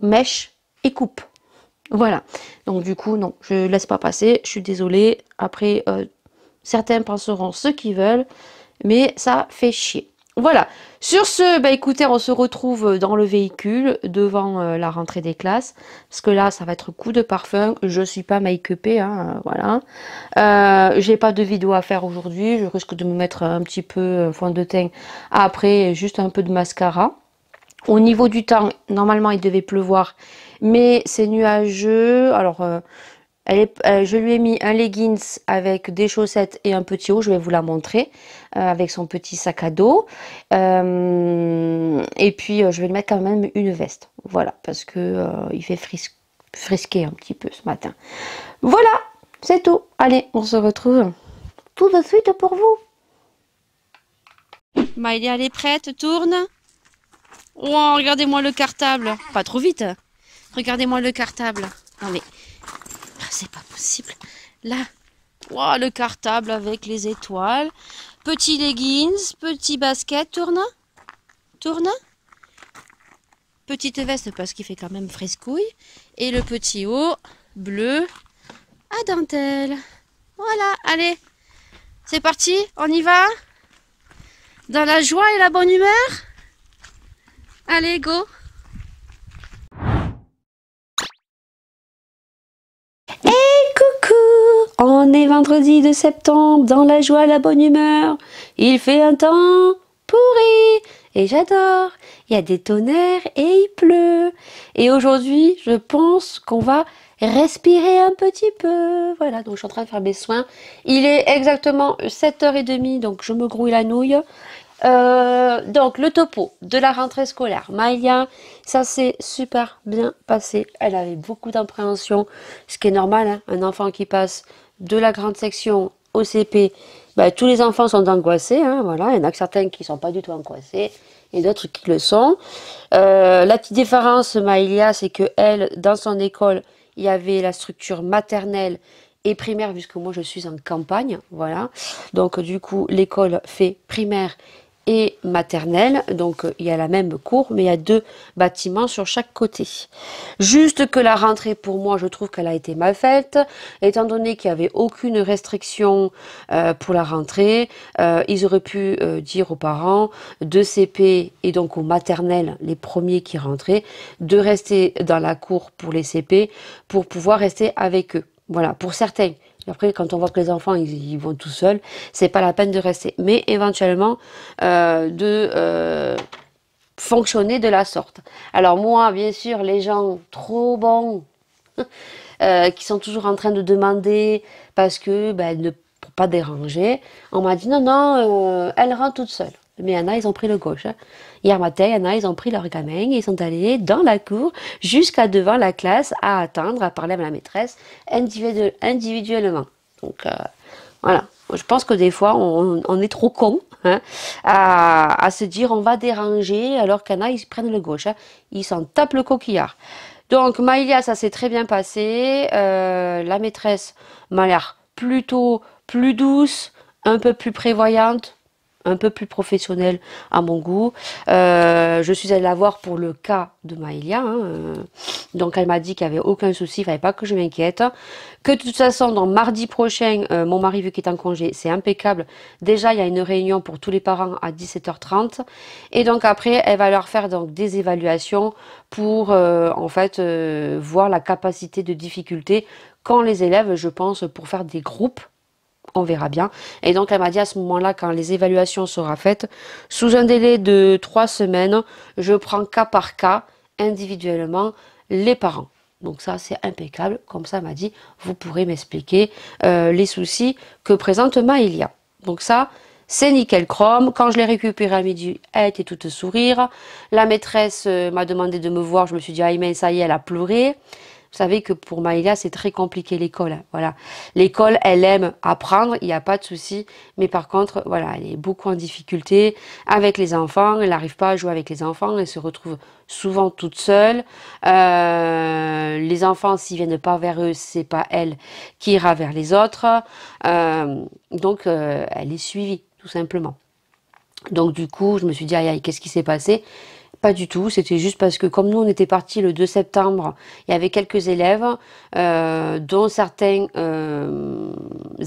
mèche et coupe. Voilà. Donc du coup, non, je laisse pas passer. Je suis désolée. Après, certains penseront ce qu'ils veulent, mais ça fait chier. Voilà. Sur ce, bah écoutez, on se retrouve dans le véhicule devant la rentrée des classes. Parce que là, ça va être coup de parfum. Je suis pas make-upée, hein, voilà. J'ai pas de vidéo à faire aujourd'hui. Je risque de me mettre un petit peu fond de teint après, juste un peu de mascara. Au niveau du temps, normalement, il devait pleuvoir, mais c'est nuageux. Alors, je lui ai mis un leggings avec des chaussettes et un petit haut, je vais vous la montrer, avec son petit sac à dos. Et puis je vais lui mettre quand même une veste, voilà, parce que il fait frisquer un petit peu ce matin. Voilà, c'est tout. Allez, on se retrouve tout de suite pour vous. Maïlia, elle est prête, tourne. Oh, regardez-moi le cartable. Pas trop vite. Regardez-moi le cartable. Non mais... c'est pas possible. Là, wow, le cartable avec les étoiles. Petit leggings, petit basket, tourne. Tourne. Petite veste parce qu'il fait quand même frescouille. Et le petit haut bleu à dentelle. Voilà, allez. C'est parti, on y va. Dans la joie et la bonne humeur. Allez, go. On est vendredi de septembre, dans la joie, la bonne humeur. Il fait un temps pourri et j'adore. Il y a des tonnerres et il pleut. Et aujourd'hui, je pense qu'on va respirer un petit peu. Voilà, donc je suis en train de faire mes soins. Il est exactement 7h30, donc je me grouille la nouille. Donc le topo de la rentrée scolaire, Maïlia, ça s'est super bien passé. Elle avait beaucoup d'appréhension, ce qui est normal, hein, un enfant qui passe de la grande section au CP, bah, tous les enfants sont angoissés, hein, voilà. Il y en a certains qui sont pas du tout angoissés et d'autres qui le sont. La petite différence, Maïlia, c'est que elle, dans son école, il y avait la structure maternelle et primaire, puisque moi je suis en campagne, voilà. Donc du coup, l'école fait primaire et maternelle, donc il y a la même cour, mais il y a 2 bâtiments sur chaque côté. Juste que la rentrée, pour moi, je trouve qu'elle a été mal faite, étant donné qu'il n'y avait aucune restriction pour la rentrée. Ils auraient pu dire aux parents de CP et donc aux maternelles, les premiers qui rentraient, de rester dans la cour pour les CP, pour pouvoir rester avec eux. Voilà, pour certains. Après, quand on voit que les enfants, ils vont tout seuls, c'est pas la peine de rester. Mais éventuellement, fonctionner de la sorte. Alors moi, bien sûr, les gens trop bons, qui sont toujours en train de demander, parce que, pour pas déranger, on m'a dit non, non, elle rentre toute seule. Mais il y en a, ils ont pris le gauche. Hein. Hier matin, il y en a, ils ont pris leur gamin et ils sont allés dans la cour jusqu'à devant la classe à attendre, à parler avec la maîtresse individuellement. Donc voilà. Je pense que des fois, on est trop con hein, à se dire on va déranger alors qu'il y en a, ils prennent le gauche. Hein. Ils s'en tapent le coquillard. Donc Maïlia, ça s'est très bien passé. La maîtresse m'a l'air plutôt plus douce, un peu plus prévoyante, un peu plus professionnelle à mon goût. Je suis allée la voir pour le cas de Maïlia. Hein, donc elle m'a dit qu'il n'y avait aucun souci, il ne fallait pas que je m'inquiète. Que de toute façon, dans mardi prochain, mon mari, vu qu'il est en congé, c'est impeccable. Déjà, il y a une réunion pour tous les parents à 17h30. Et donc après, elle va leur faire donc des évaluations pour en fait voir la capacité de difficulté qu'ont les élèves, je pense, pour faire des groupes. On verra bien. Et donc, elle m'a dit à ce moment-là, quand les évaluations seront faites, sous un délai de 3 semaines, je prends cas par cas, individuellement, les parents. Donc ça, c'est impeccable. Comme ça, elle m'a dit, vous pourrez m'expliquer les soucis que présente Maëlia. Donc ça, c'est nickel chrome. Quand je l'ai récupérée à midi, elle était toute sourire. La maîtresse m'a demandé de me voir. Je me suis dit, ah, mais ça y est, elle a pleuré. Vous savez que pour Maïlia, c'est très compliqué l'école. Hein, voilà. L'école, elle aime apprendre, il n'y a pas de souci. Mais par contre, voilà, elle est beaucoup en difficulté avec les enfants. Elle n'arrive pas à jouer avec les enfants. Elle se retrouve souvent toute seule. Les enfants, s'ils viennent pas vers eux, c'est pas elle qui ira vers les autres. Donc, elle est suivie, tout simplement. Donc, du coup, je me suis dit, aïe, aïe, qu'est-ce qui s'est passé? Pas du tout, c'était juste parce que comme nous on était partis le 2 septembre, il y avait quelques élèves dont certains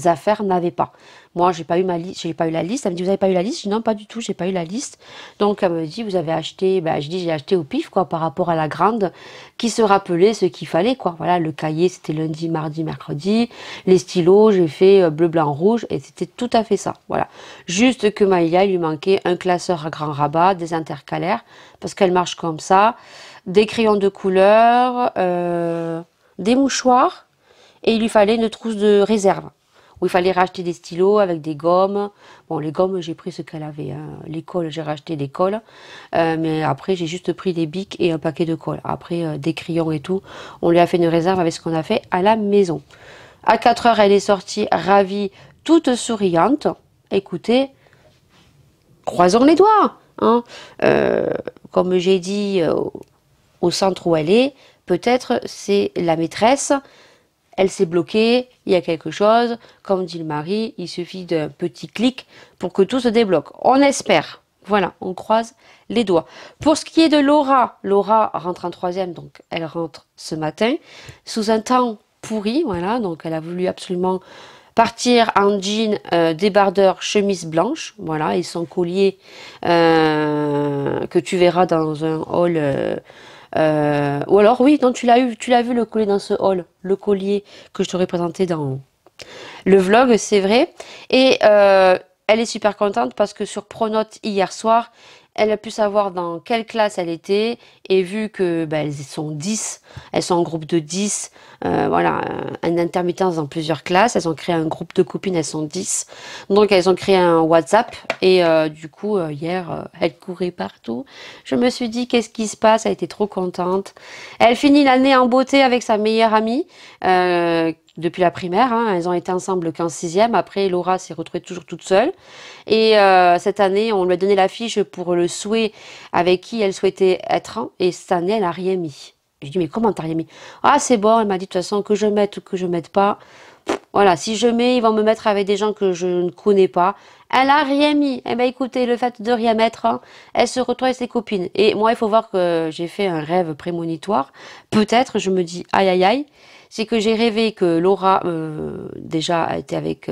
affaires n'avaient pas. Moi j'ai pas eu ma liste, j'ai pas eu la liste. Elle me dit vous avez pas eu la liste? Je dis non pas du tout, j'ai pas eu la liste. Donc elle me dit vous avez acheté, ben, je dis j'ai acheté au pif quoi par rapport à la grande qui se rappelait ce qu'il fallait quoi. Voilà le cahier c'était lundi, mardi, mercredi. Les stylos j'ai fait bleu, blanc, rouge et c'était tout à fait ça. Voilà. Juste que Maïlia il lui manquait un classeur à grand rabat, des intercalaires parce qu'elle marche comme ça, des crayons de couleur, des mouchoirs, et il lui fallait une trousse de réserve, où il fallait racheter des stylos avec des gommes. Bon, les gommes, j'ai pris ce qu'elle avait. Hein. Les cols, j'ai racheté des cols, mais après, j'ai juste pris des bics et un paquet de colle. Après, des crayons et tout, on lui a fait une réserve avec ce qu'on a fait à la maison. À 4 heures, elle est sortie ravie, toute souriante. Écoutez, croisons les doigts. Hein. Comme j'ai dit au centre où elle est, peut-être c'est la maîtresse, elle s'est bloquée, il y a quelque chose, comme dit le mari, il suffit d'un petit clic pour que tout se débloque. On espère, voilà, on croise les doigts. Pour ce qui est de Laura, Laura rentre en troisième, donc elle rentre ce matin, sous un temps pourri, voilà, donc elle a voulu absolument partir en jean, débardeur, chemise blanche, voilà, et son collier que tu verras dans un hall. Ou alors oui, non, tu l'as vu le collier dans ce hall, le collier que je t'aurais présenté dans le vlog, c'est vrai. Et elle est super contente parce que sur Pronote hier soir, elle a pu savoir dans quelle classe elle était et vu que ben, elles sont 10, elles sont en groupe de 10, voilà, une intermittence dans plusieurs classes, elles ont créé un groupe de copines, elles sont 10, donc elles ont créé un WhatsApp et du coup hier elle courait partout. Je me suis dit qu'est-ce qui se passe, elle était trop contente. Elle finit l'année en beauté avec sa meilleure amie depuis la primaire, hein, elles ont été ensemble qu'en 6e, après Laura s'est retrouvée toujours toute seule. Et cette année, on lui a donné la fiche pour le souhait avec qui elle souhaitait être. Et cette année, elle n'a rien mis. Je lui ai dit, mais comment t'as rien mis? Ah, c'est bon, elle m'a dit de toute façon que je mette ou que je mette pas. Voilà, si je mets, ils vont me mettre avec des gens que je ne connais pas. Elle a rien mis. Eh bien, écoutez, le fait de rien mettre, hein, elle se retrouve avec ses copines. Et moi, il faut voir que j'ai fait un rêve prémonitoire. Peut-être, je me dis, aïe, aïe, aïe. C'est que j'ai rêvé que Laura, déjà, était avec...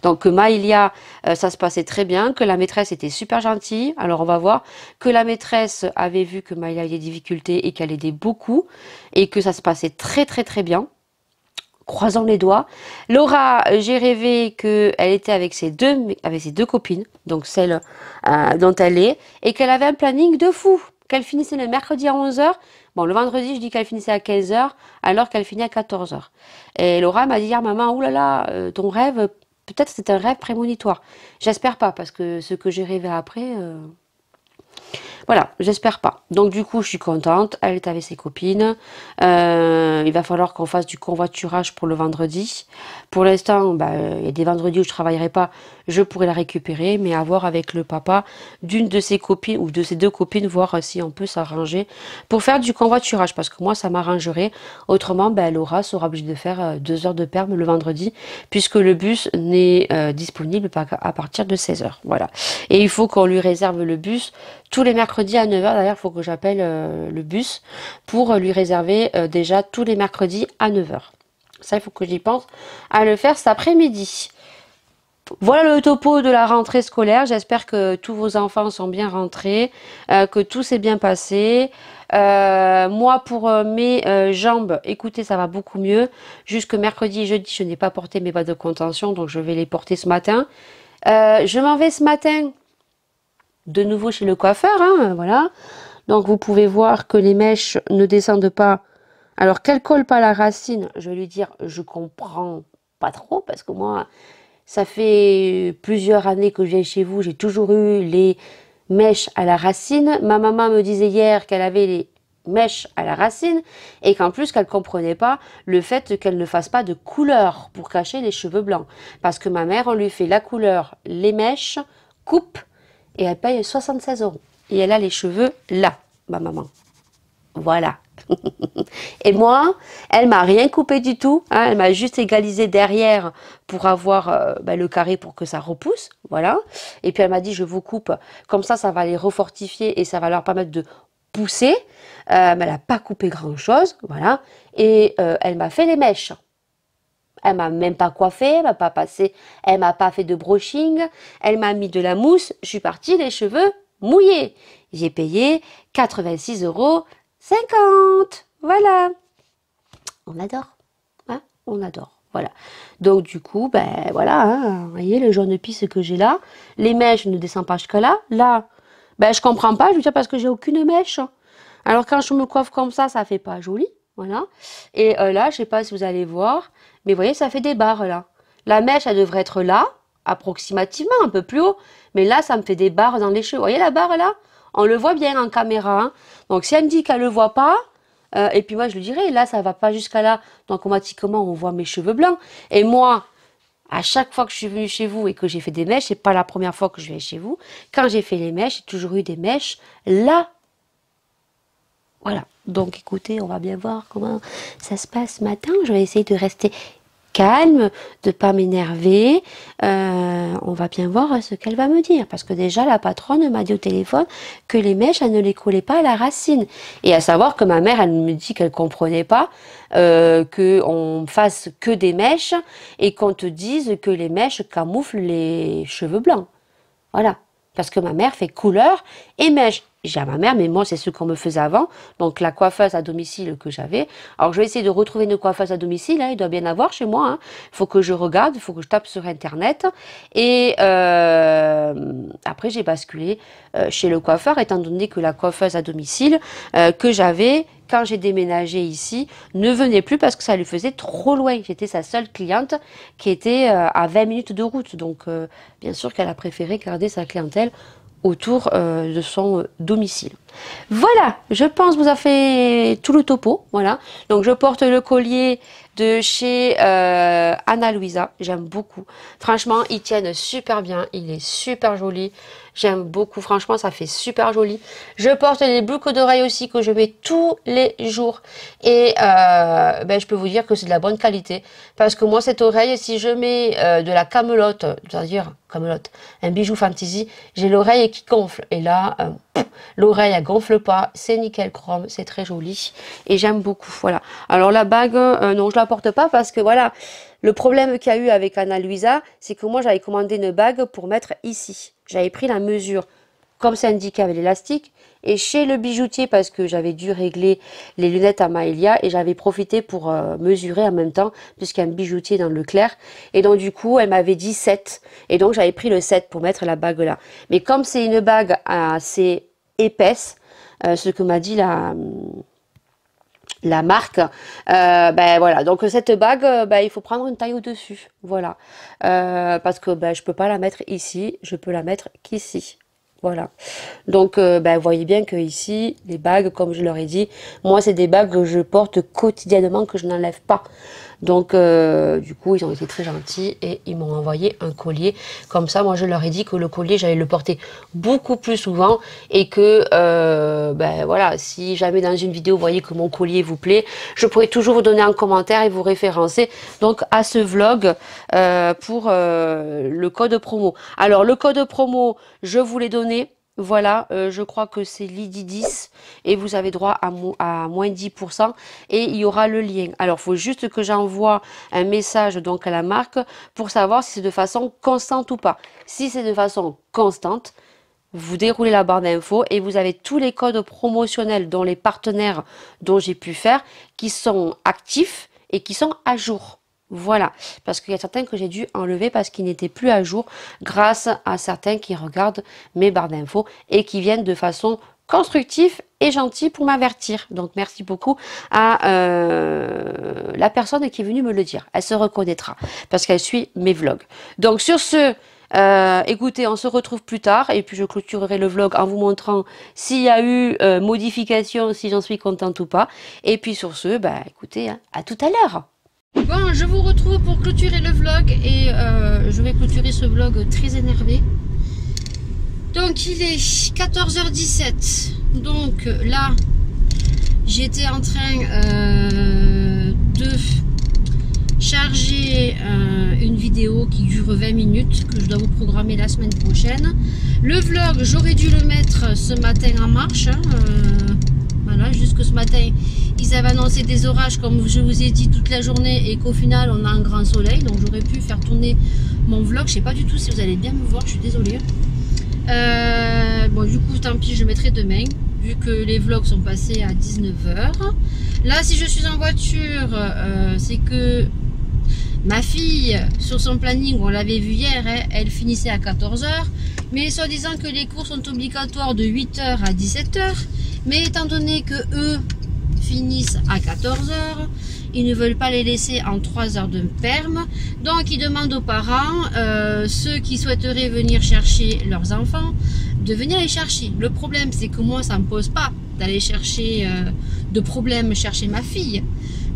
donc, que Maïlia, ça se passait très bien, que la maîtresse était super gentille. Alors, on va voir que la maîtresse avait vu que Maïlia avait des difficultés et qu'elle aidait beaucoup. Et que ça se passait très, très, très bien. Croisons les doigts. Laura, j'ai rêvé qu'elle était avec ses deux copines, donc celle dont elle est, et qu'elle avait un planning de fou. Qu'elle finissait le mercredi à 11 heures. Bon, le vendredi, je dis qu'elle finissait à 15 heures, alors qu'elle finit à 14 heures. Et Laura m'a dit hier, maman, oulala, ton rêve, peut-être c'est un rêve prémonitoire. J'espère pas, parce que ce que j'ai rêvé après... Voilà, j'espère pas. Donc du coup, je suis contente. Elle est avec ses copines. Il va falloir qu'on fasse du convoiturage pour le vendredi. Pour l'instant, bah, il y a des vendredis où je travaillerai pas. Je pourrai la récupérer, mais à voir avec le papa d'une de ses copines ou de ses deux copines, voir si on peut s'arranger pour faire du convoiturage. Parce que moi, ça m'arrangerait. Autrement, bah, Laura sera obligée de faire 2 heures de perme le vendredi, puisque le bus n'est disponible à partir de 16 heures. Voilà. Et il faut qu'on lui réserve le bus tous les mercredis à 9 heures. D'ailleurs, il faut que j'appelle le bus pour lui réserver déjà tous les mercredis à 9 heures. Ça, il faut que j'y pense à le faire cet après-midi. Voilà le topo de la rentrée scolaire. J'espère que tous vos enfants sont bien rentrés, que tout s'est bien passé. Moi, pour mes jambes, écoutez, ça va beaucoup mieux. Jusque mercredi et jeudi, je n'ai pas porté mes bottes de contention, donc je vais les porter ce matin. Je m'en vais ce matin de nouveau chez le coiffeur, hein, voilà. Donc vous pouvez voir que les mèches ne descendent pas. Alors qu'elles collent pas la racine, je vais lui dire, je comprends pas trop, parce que moi, ça fait plusieurs années que je viens chez vous, j'ai toujours eu les mèches à la racine. Ma maman me disait hier qu'elle avait les mèches à la racine et qu'en plus qu'elle comprenait pas le fait qu'elle ne fasse pas de couleur pour cacher les cheveux blancs. Parce que ma mère, on lui fait la couleur, les mèches, coupe, et elle paye 76 €. Et elle a les cheveux là, ma maman. Voilà. Et moi, elle m'a rien coupé du tout. Hein, elle m'a juste égalisé derrière pour avoir le carré pour que ça repousse. Voilà. Et puis elle m'a dit, je vous coupe. Comme ça va les refortifier et ça va leur permettre de pousser. Mais elle n'a pas coupé grand-chose. Voilà. Et elle m'a fait les mèches. Elle m'a même pas coiffé, elle m'a pas passé, elle m'a pas fait de brushing, elle m'a mis de la mousse, je suis partie les cheveux mouillés. J'ai payé 86,50 €. Voilà. On adore. Hein, on adore. Voilà. Donc du coup, ben voilà, hein, vous voyez le jaune pisse que j'ai là. Les mèches ne descendent pas jusque là. Là, ben je comprends pas, je veux dire parce que j'ai aucune mèche. Alors quand je me coiffe comme ça fait pas joli. Voilà. Et là, je sais pas si vous allez voir, mais vous voyez, ça fait des barres là. La mèche, elle devrait être là, approximativement, un peu plus haut. Mais là, ça me fait des barres dans les cheveux. Vous voyez la barre là? On le voit bien en caméra. Hein. Donc si elle me dit qu'elle le voit pas, et puis moi je lui dirais, là, ça va pas jusqu'à là. Donc automatiquement, on voit mes cheveux blancs. Et moi, à chaque fois que je suis venue chez vous et que j'ai fait des mèches, c'est pas la première fois que je vais chez vous. Quand j'ai fait les mèches, j'ai toujours eu des mèches là. Voilà, donc écoutez, on va bien voir comment ça se passe ce matin. Je vais essayer de rester calme, de pas m'énerver. On va bien voir ce qu'elle va me dire. Parce que déjà, la patronne m'a dit au téléphone que les mèches, elle ne les collait pas à la racine. Et à savoir que ma mère, elle me dit qu'elle comprenait pas qu'on fasse que des mèches et qu'on te dise que les mèches camouflent les cheveux blancs. Voilà. Parce que ma mère fait couleur et mèche. J'ai à ma mère, mais moi, c'est ce qu'on me faisait avant. Donc, la coiffeuse à domicile que j'avais. Alors, je vais essayer de retrouver une coiffeuse à domicile. Hein, il doit bien avoir chez moi. Hein. Il faut que je regarde, il faut que je tape sur Internet. Et après, j'ai basculé chez le coiffeur, étant donné que la coiffeuse à domicile que j'avais quand j'ai déménagé ici ne venait plus parce que ça lui faisait trop loin. J'étais sa seule cliente qui était à 20 minutes de route. Donc, bien sûr qu'elle a préféré garder sa clientèle autour de son domicile. Voilà, je pense vous a fait tout le topo. Voilà, donc je porte le collier de chez Ana Luisa. J'aime beaucoup. Franchement, ils tiennent super bien. Il est super joli. J'aime beaucoup. Franchement, ça fait super joli. Je porte des boucles d'oreilles aussi que je mets tous les jours. Et je peux vous dire que c'est de la bonne qualité. Parce que moi, cette oreille, si je mets de la camelote, c'est-à-dire camelote, un bijou fantasy, j'ai l'oreille qui gonfle. Et là, l'oreille, elle gonfle pas. C'est nickel chrome. C'est très joli. Et j'aime beaucoup. Voilà. Alors, la bague, non, je la porte pas parce que voilà. Le problème qu'il y a eu avec Ana Luisa, c'est que moi, j'avais commandé une bague pour mettre ici. J'avais pris la mesure, comme c'est indiqué avec l'élastique, et chez le bijoutier, parce que j'avais dû régler les lunettes à Maëlia, et j'avais profité pour mesurer en même temps, puisqu'il y a un bijoutier dans Leclerc. Et donc, du coup, elle m'avait dit 7. Et donc, j'avais pris le 7 pour mettre la bague là. Mais comme c'est une bague assez épaisse, ce que m'a dit la marque. Ben voilà, donc cette bague, ben, il faut prendre une taille au-dessus, voilà. Parce que ben, je peux pas la mettre ici, je peux la mettre qu'ici. Voilà. Donc, ben, vous voyez bien que ici, les bagues, comme je leur ai dit, moi, c'est des bagues que je porte quotidiennement, que je n'enlève pas. Donc, du coup, ils ont été très gentils et ils m'ont envoyé un collier. Comme ça, moi, je leur ai dit que le collier, j'allais le porter beaucoup plus souvent et que, ben voilà, si jamais dans une vidéo, vous voyez que mon collier vous plaît, je pourrais toujours vous donner un commentaire et vous référencer donc à ce vlog pour le code promo. Alors, le code promo, je vous l'ai donné. Voilà, je crois que c'est Lydie 10 et vous avez droit à moins 10% et il y aura le lien. Alors, il faut juste que j'envoie un message donc à la marque pour savoir si c'est de façon constante ou pas. Si c'est de façon constante, vous déroulez la barre d'infos et vous avez tous les codes promotionnels dont les partenaires dont j'ai pu faire qui sont actifs et qui sont à jour. Voilà, parce qu'il y a certains que j'ai dû enlever parce qu'ils n'étaient plus à jour grâce à certains qui regardent mes barres d'infos et qui viennent de façon constructive et gentille pour m'avertir. Donc merci beaucoup à la personne qui est venue me le dire. Elle se reconnaîtra parce qu'elle suit mes vlogs. Donc sur ce, écoutez, on se retrouve plus tard et puis je clôturerai le vlog en vous montrant s'il y a eu modification, si j'en suis contente ou pas. Et puis sur ce, bah écoutez, hein, à tout à l'heure. Bon, je vous retrouve pour clôturer le vlog et je vais clôturer ce vlog très énervé. Donc il est 14h17. Donc là, j'étais en train de charger une vidéo qui dure 20 minutes que je dois vous programmer la semaine prochaine. Le vlog, j'aurais dû le mettre ce matin en marche. Voilà, jusque ce matin, ils avaient annoncé des orages, comme je vous ai dit, toute la journée et qu'au final, on a un grand soleil. Donc, j'aurais pu faire tourner mon vlog. Je sais pas du tout si vous allez bien me voir, je suis désolée. Bon, du coup, tant pis, je mettrai demain, vu que les vlogs sont passés à 19h. Là, si je suis en voiture, c'est que ma fille, sur son planning, on l'avait vu hier, hein, elle finissait à 14h. Mais soi-disant que les cours sont obligatoires de 8h à 17h. Mais étant donné que eux finissent à 14h, ils ne veulent pas les laisser en 3 heures de perm. Donc ils demandent aux parents, ceux qui souhaiteraient venir chercher leurs enfants, de venir les chercher. Le problème, c'est que moi, ça ne me pose pas d'aller chercher de problème chercher ma fille.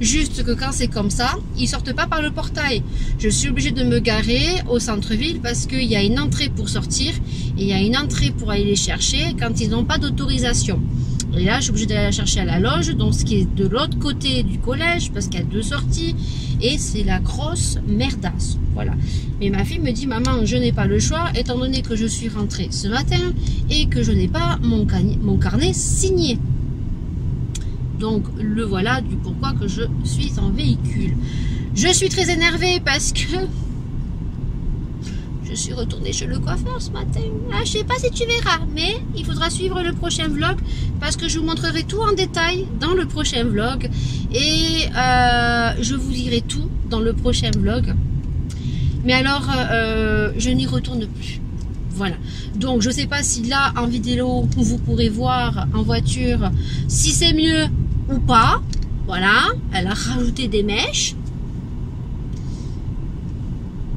Juste que quand c'est comme ça, ils sortent pas par le portail. Je suis obligée de me garer au centre-ville parce qu'il y a une entrée pour sortir et il y a une entrée pour aller les chercher quand ils n'ont pas d'autorisation. Et là, je suis obligée d'aller la chercher à la loge, donc ce qui est de l'autre côté du collège, parce qu'il y a 2 sorties, et c'est la grosse merdasse. Voilà. Mais ma fille me dit, maman, je n'ai pas le choix, étant donné que je suis rentrée ce matin et que je n'ai pas mon carnet signé. Donc, le voilà du pourquoi que je suis en véhicule. Je suis très énervée parce que je suis retournée chez le coiffeur ce matin. Ah, je sais pas si tu verras, mais il faudra suivre le prochain vlog parce que je vous montrerai tout en détail dans le prochain vlog et je vous dirai tout dans le prochain vlog. Mais alors, je n'y retourne plus. Voilà. Donc, je sais pas si là, en vidéo, vous pourrez voir en voiture si c'est mieux ou pas. Voilà. Elle a rajouté des mèches.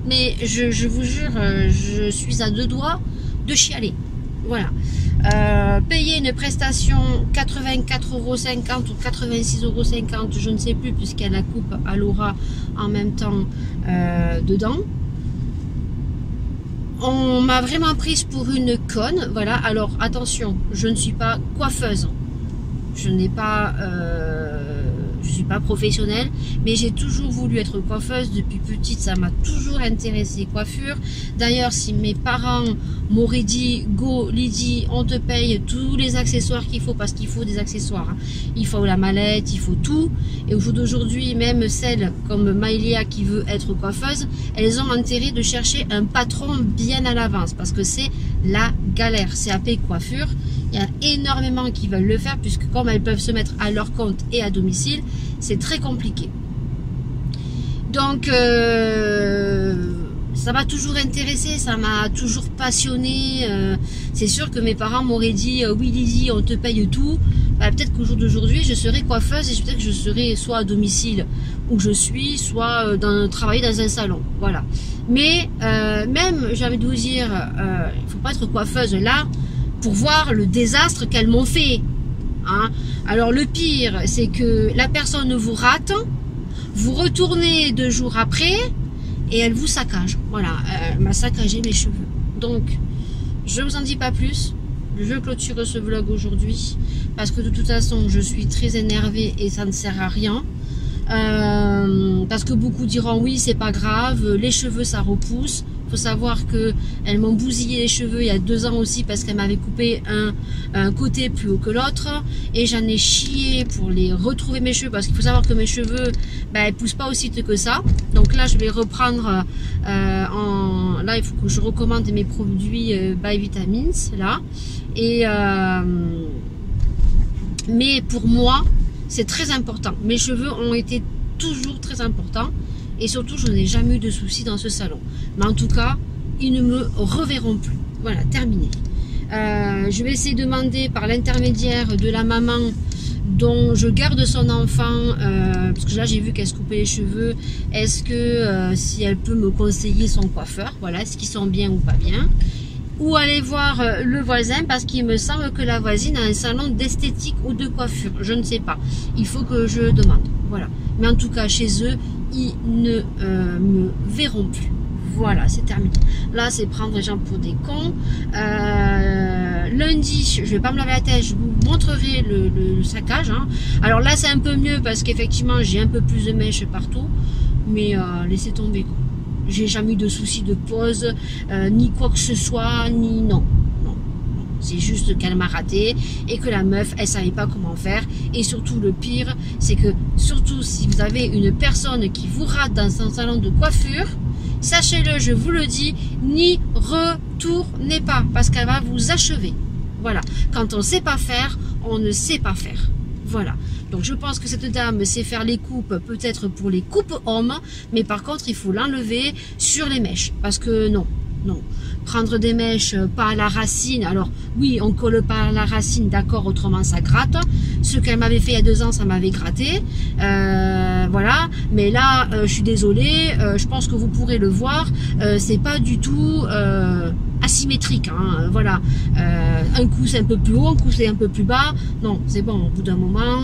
Mais je vous jure, je suis à 2 doigts de chialer. Voilà. Payer une prestation 84,50 € ou 86,50 €, je ne sais plus, puisqu'elle la coupe à Laura en même temps dedans. On m'a vraiment prise pour une conne. Voilà. Alors attention, je ne suis pas coiffeuse. Je n'ai pas... je suis pas professionnelle, mais j'ai toujours voulu être coiffeuse depuis petite, ça m'a toujours intéressée coiffure. D'ailleurs, si mes parents m'auraient dit go Lydie, on te paye tous les accessoires qu'il faut, parce qu'il faut des accessoires, hein. Il faut la mallette, il faut tout. Et au jour d'aujourd'hui, même celles comme Maëlia qui veut être coiffeuse, elles ont intérêt de chercher un patron bien à l'avance, parce que c'est la galère. CAP coiffure, il y a énormément qui veulent le faire, puisque comme elles peuvent se mettre à leur compte et à domicile, c'est très compliqué. Donc ça m'a toujours intéressé, ça m'a toujours passionné. C'est sûr que mes parents m'auraient dit oui Lydie, on te paye tout. bah, peut-être qu'au jour d'aujourd'hui, je serai coiffeuse et peut-être que je serai soit à domicile où je suis, soit travailler dans un salon. Voilà. Mais même, j'ai envie de vous dire, il faut pas être coiffeuse là pour voir le désastre qu'elles m'ont fait. Hein. Alors le pire, c'est que la personne vous rate, vous retournez 2 jours après et elle vous saccage. Voilà, elle m'a saccagé mes cheveux. Donc, je vous en dis pas plus. Je clôture ce vlog aujourd'hui parce que de toute façon, je suis très énervée et ça ne sert à rien. Parce que beaucoup diront oui, c'est pas grave, les cheveux ça repousse. Faut savoir que elles m'ont bousillé les cheveux il y a 2 ans aussi parce qu'elles m'avaient coupé un côté plus haut que l'autre et j'en ai chié pour les retrouver mes cheveux parce qu'il faut savoir que mes cheveux elles poussent pas aussi vite que ça. Donc là je vais reprendre là il faut que je recommande mes produits by Vitamins là et mais pour moi c'est très important. Mes cheveux ont été toujours très importants. Et surtout, je n'ai jamais eu de soucis dans ce salon. Mais en tout cas, ils ne me reverront plus. Voilà, terminé. Je vais essayer de demander par l'intermédiaire de la maman dont je garde son enfant, parce que là j'ai vu qu'elle se coupait les cheveux, est-ce que si elle peut me conseiller son coiffeur, voilà, est-ce qu'ils sont bien ou pas bien, ou aller voir le voisin parce qu'il me semble que la voisine a un salon d'esthétique ou de coiffure, je ne sais pas, il faut que je demande, voilà. Mais en tout cas chez eux, ils ne me verront plus. Voilà, c'est terminé. Là, c'est prendre les gens pour des cons. Lundi, je vais pas me laver la tête, je vous montrerai le saccage. Hein. Alors là, c'est un peu mieux parce qu'effectivement, j'ai un peu plus de mèches partout. Mais laissez tomber, quoi. J'ai jamais eu de soucis de pose, ni quoi que ce soit, ni non. C'est juste qu'elle m'a raté et que la meuf, elle savait pas comment faire. Et surtout, le pire, c'est que surtout si vous avez une personne qui vous rate dans un salon de coiffure, sachez-le, je vous le dis, n'y retournez pas parce qu'elle va vous achever. Voilà. Quand on sait pas faire, on ne sait pas faire. Voilà. Donc je pense que cette dame sait faire les coupes, peut-être pour les coupes hommes, mais par contre, il faut l'enlever sur les mèches parce que non. Prendre des mèches pas à la racine, alors oui on colle pas à la racine, d'accord, autrement ça gratte. Ce qu'elle m'avait fait il y a 2 ans, ça m'avait gratté, voilà. Mais là je suis désolée, je pense que vous pourrez le voir, c'est pas du tout asymétrique, hein, voilà. Un coup c'est un peu plus haut, un coup c'est un peu plus bas, non c'est bon, au bout d'un moment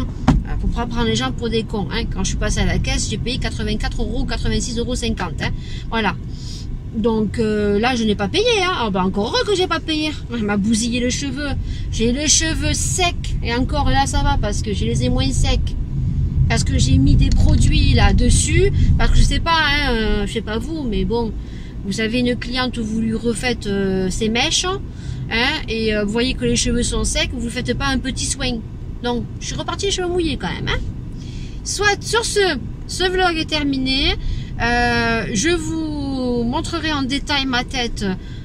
faut pas prendre les gens pour des cons, hein. Quand je suis passée à la caisse, j'ai payé 84 €, 86,50 €, hein, voilà. Donc là je n'ai pas payé, hein. Ah, bah, encore heureux que j'ai pas payé. Elle m'a bousillé les cheveux. J'ai les cheveux secs et encore là ça va parce que je les ai moins secs. Parce que j'ai mis des produits là dessus. Parce que je sais pas, hein, je sais pas vous, mais bon, vous avez une cliente, vous lui refaites ses mèches, hein, et vous voyez que les cheveux sont secs, vous ne faites pas un petit soin. Donc je suis repartie les cheveux mouillés quand même, hein. Soit sur ce vlog est terminé. Je vous montrerai en détail ma tête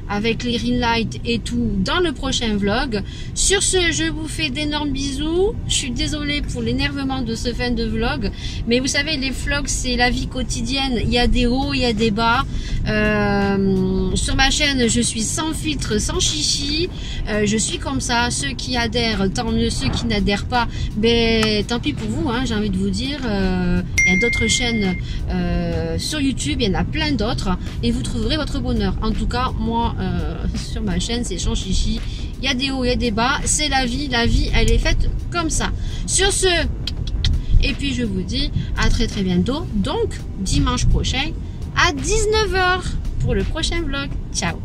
avec les ring lights et tout dans le prochain vlog. Sur ce, je vous fais d'énormes bisous. Je suis désolée pour l'énervement de ce fin de vlog, mais vous savez, les vlogs c'est la vie quotidienne, il y a des hauts, il y a des bas. Sur ma chaîne je suis sans filtre, sans chichi, je suis comme ça. Ceux qui adhèrent tant mieux, ceux qui n'adhèrent pas, ben tant pis pour vous, hein, j'ai envie de vous dire. Il y a d'autres chaînes sur YouTube, il y en a plein d'autres et vous trouverez votre bonheur. En tout cas moi sur ma chaîne c'est sans chichi, il y a des hauts, il y a des bas, c'est la vie elle est faite comme ça. Sur ce, et puis je vous dis à très bientôt, donc dimanche prochain à 19 h pour le prochain vlog. Ciao.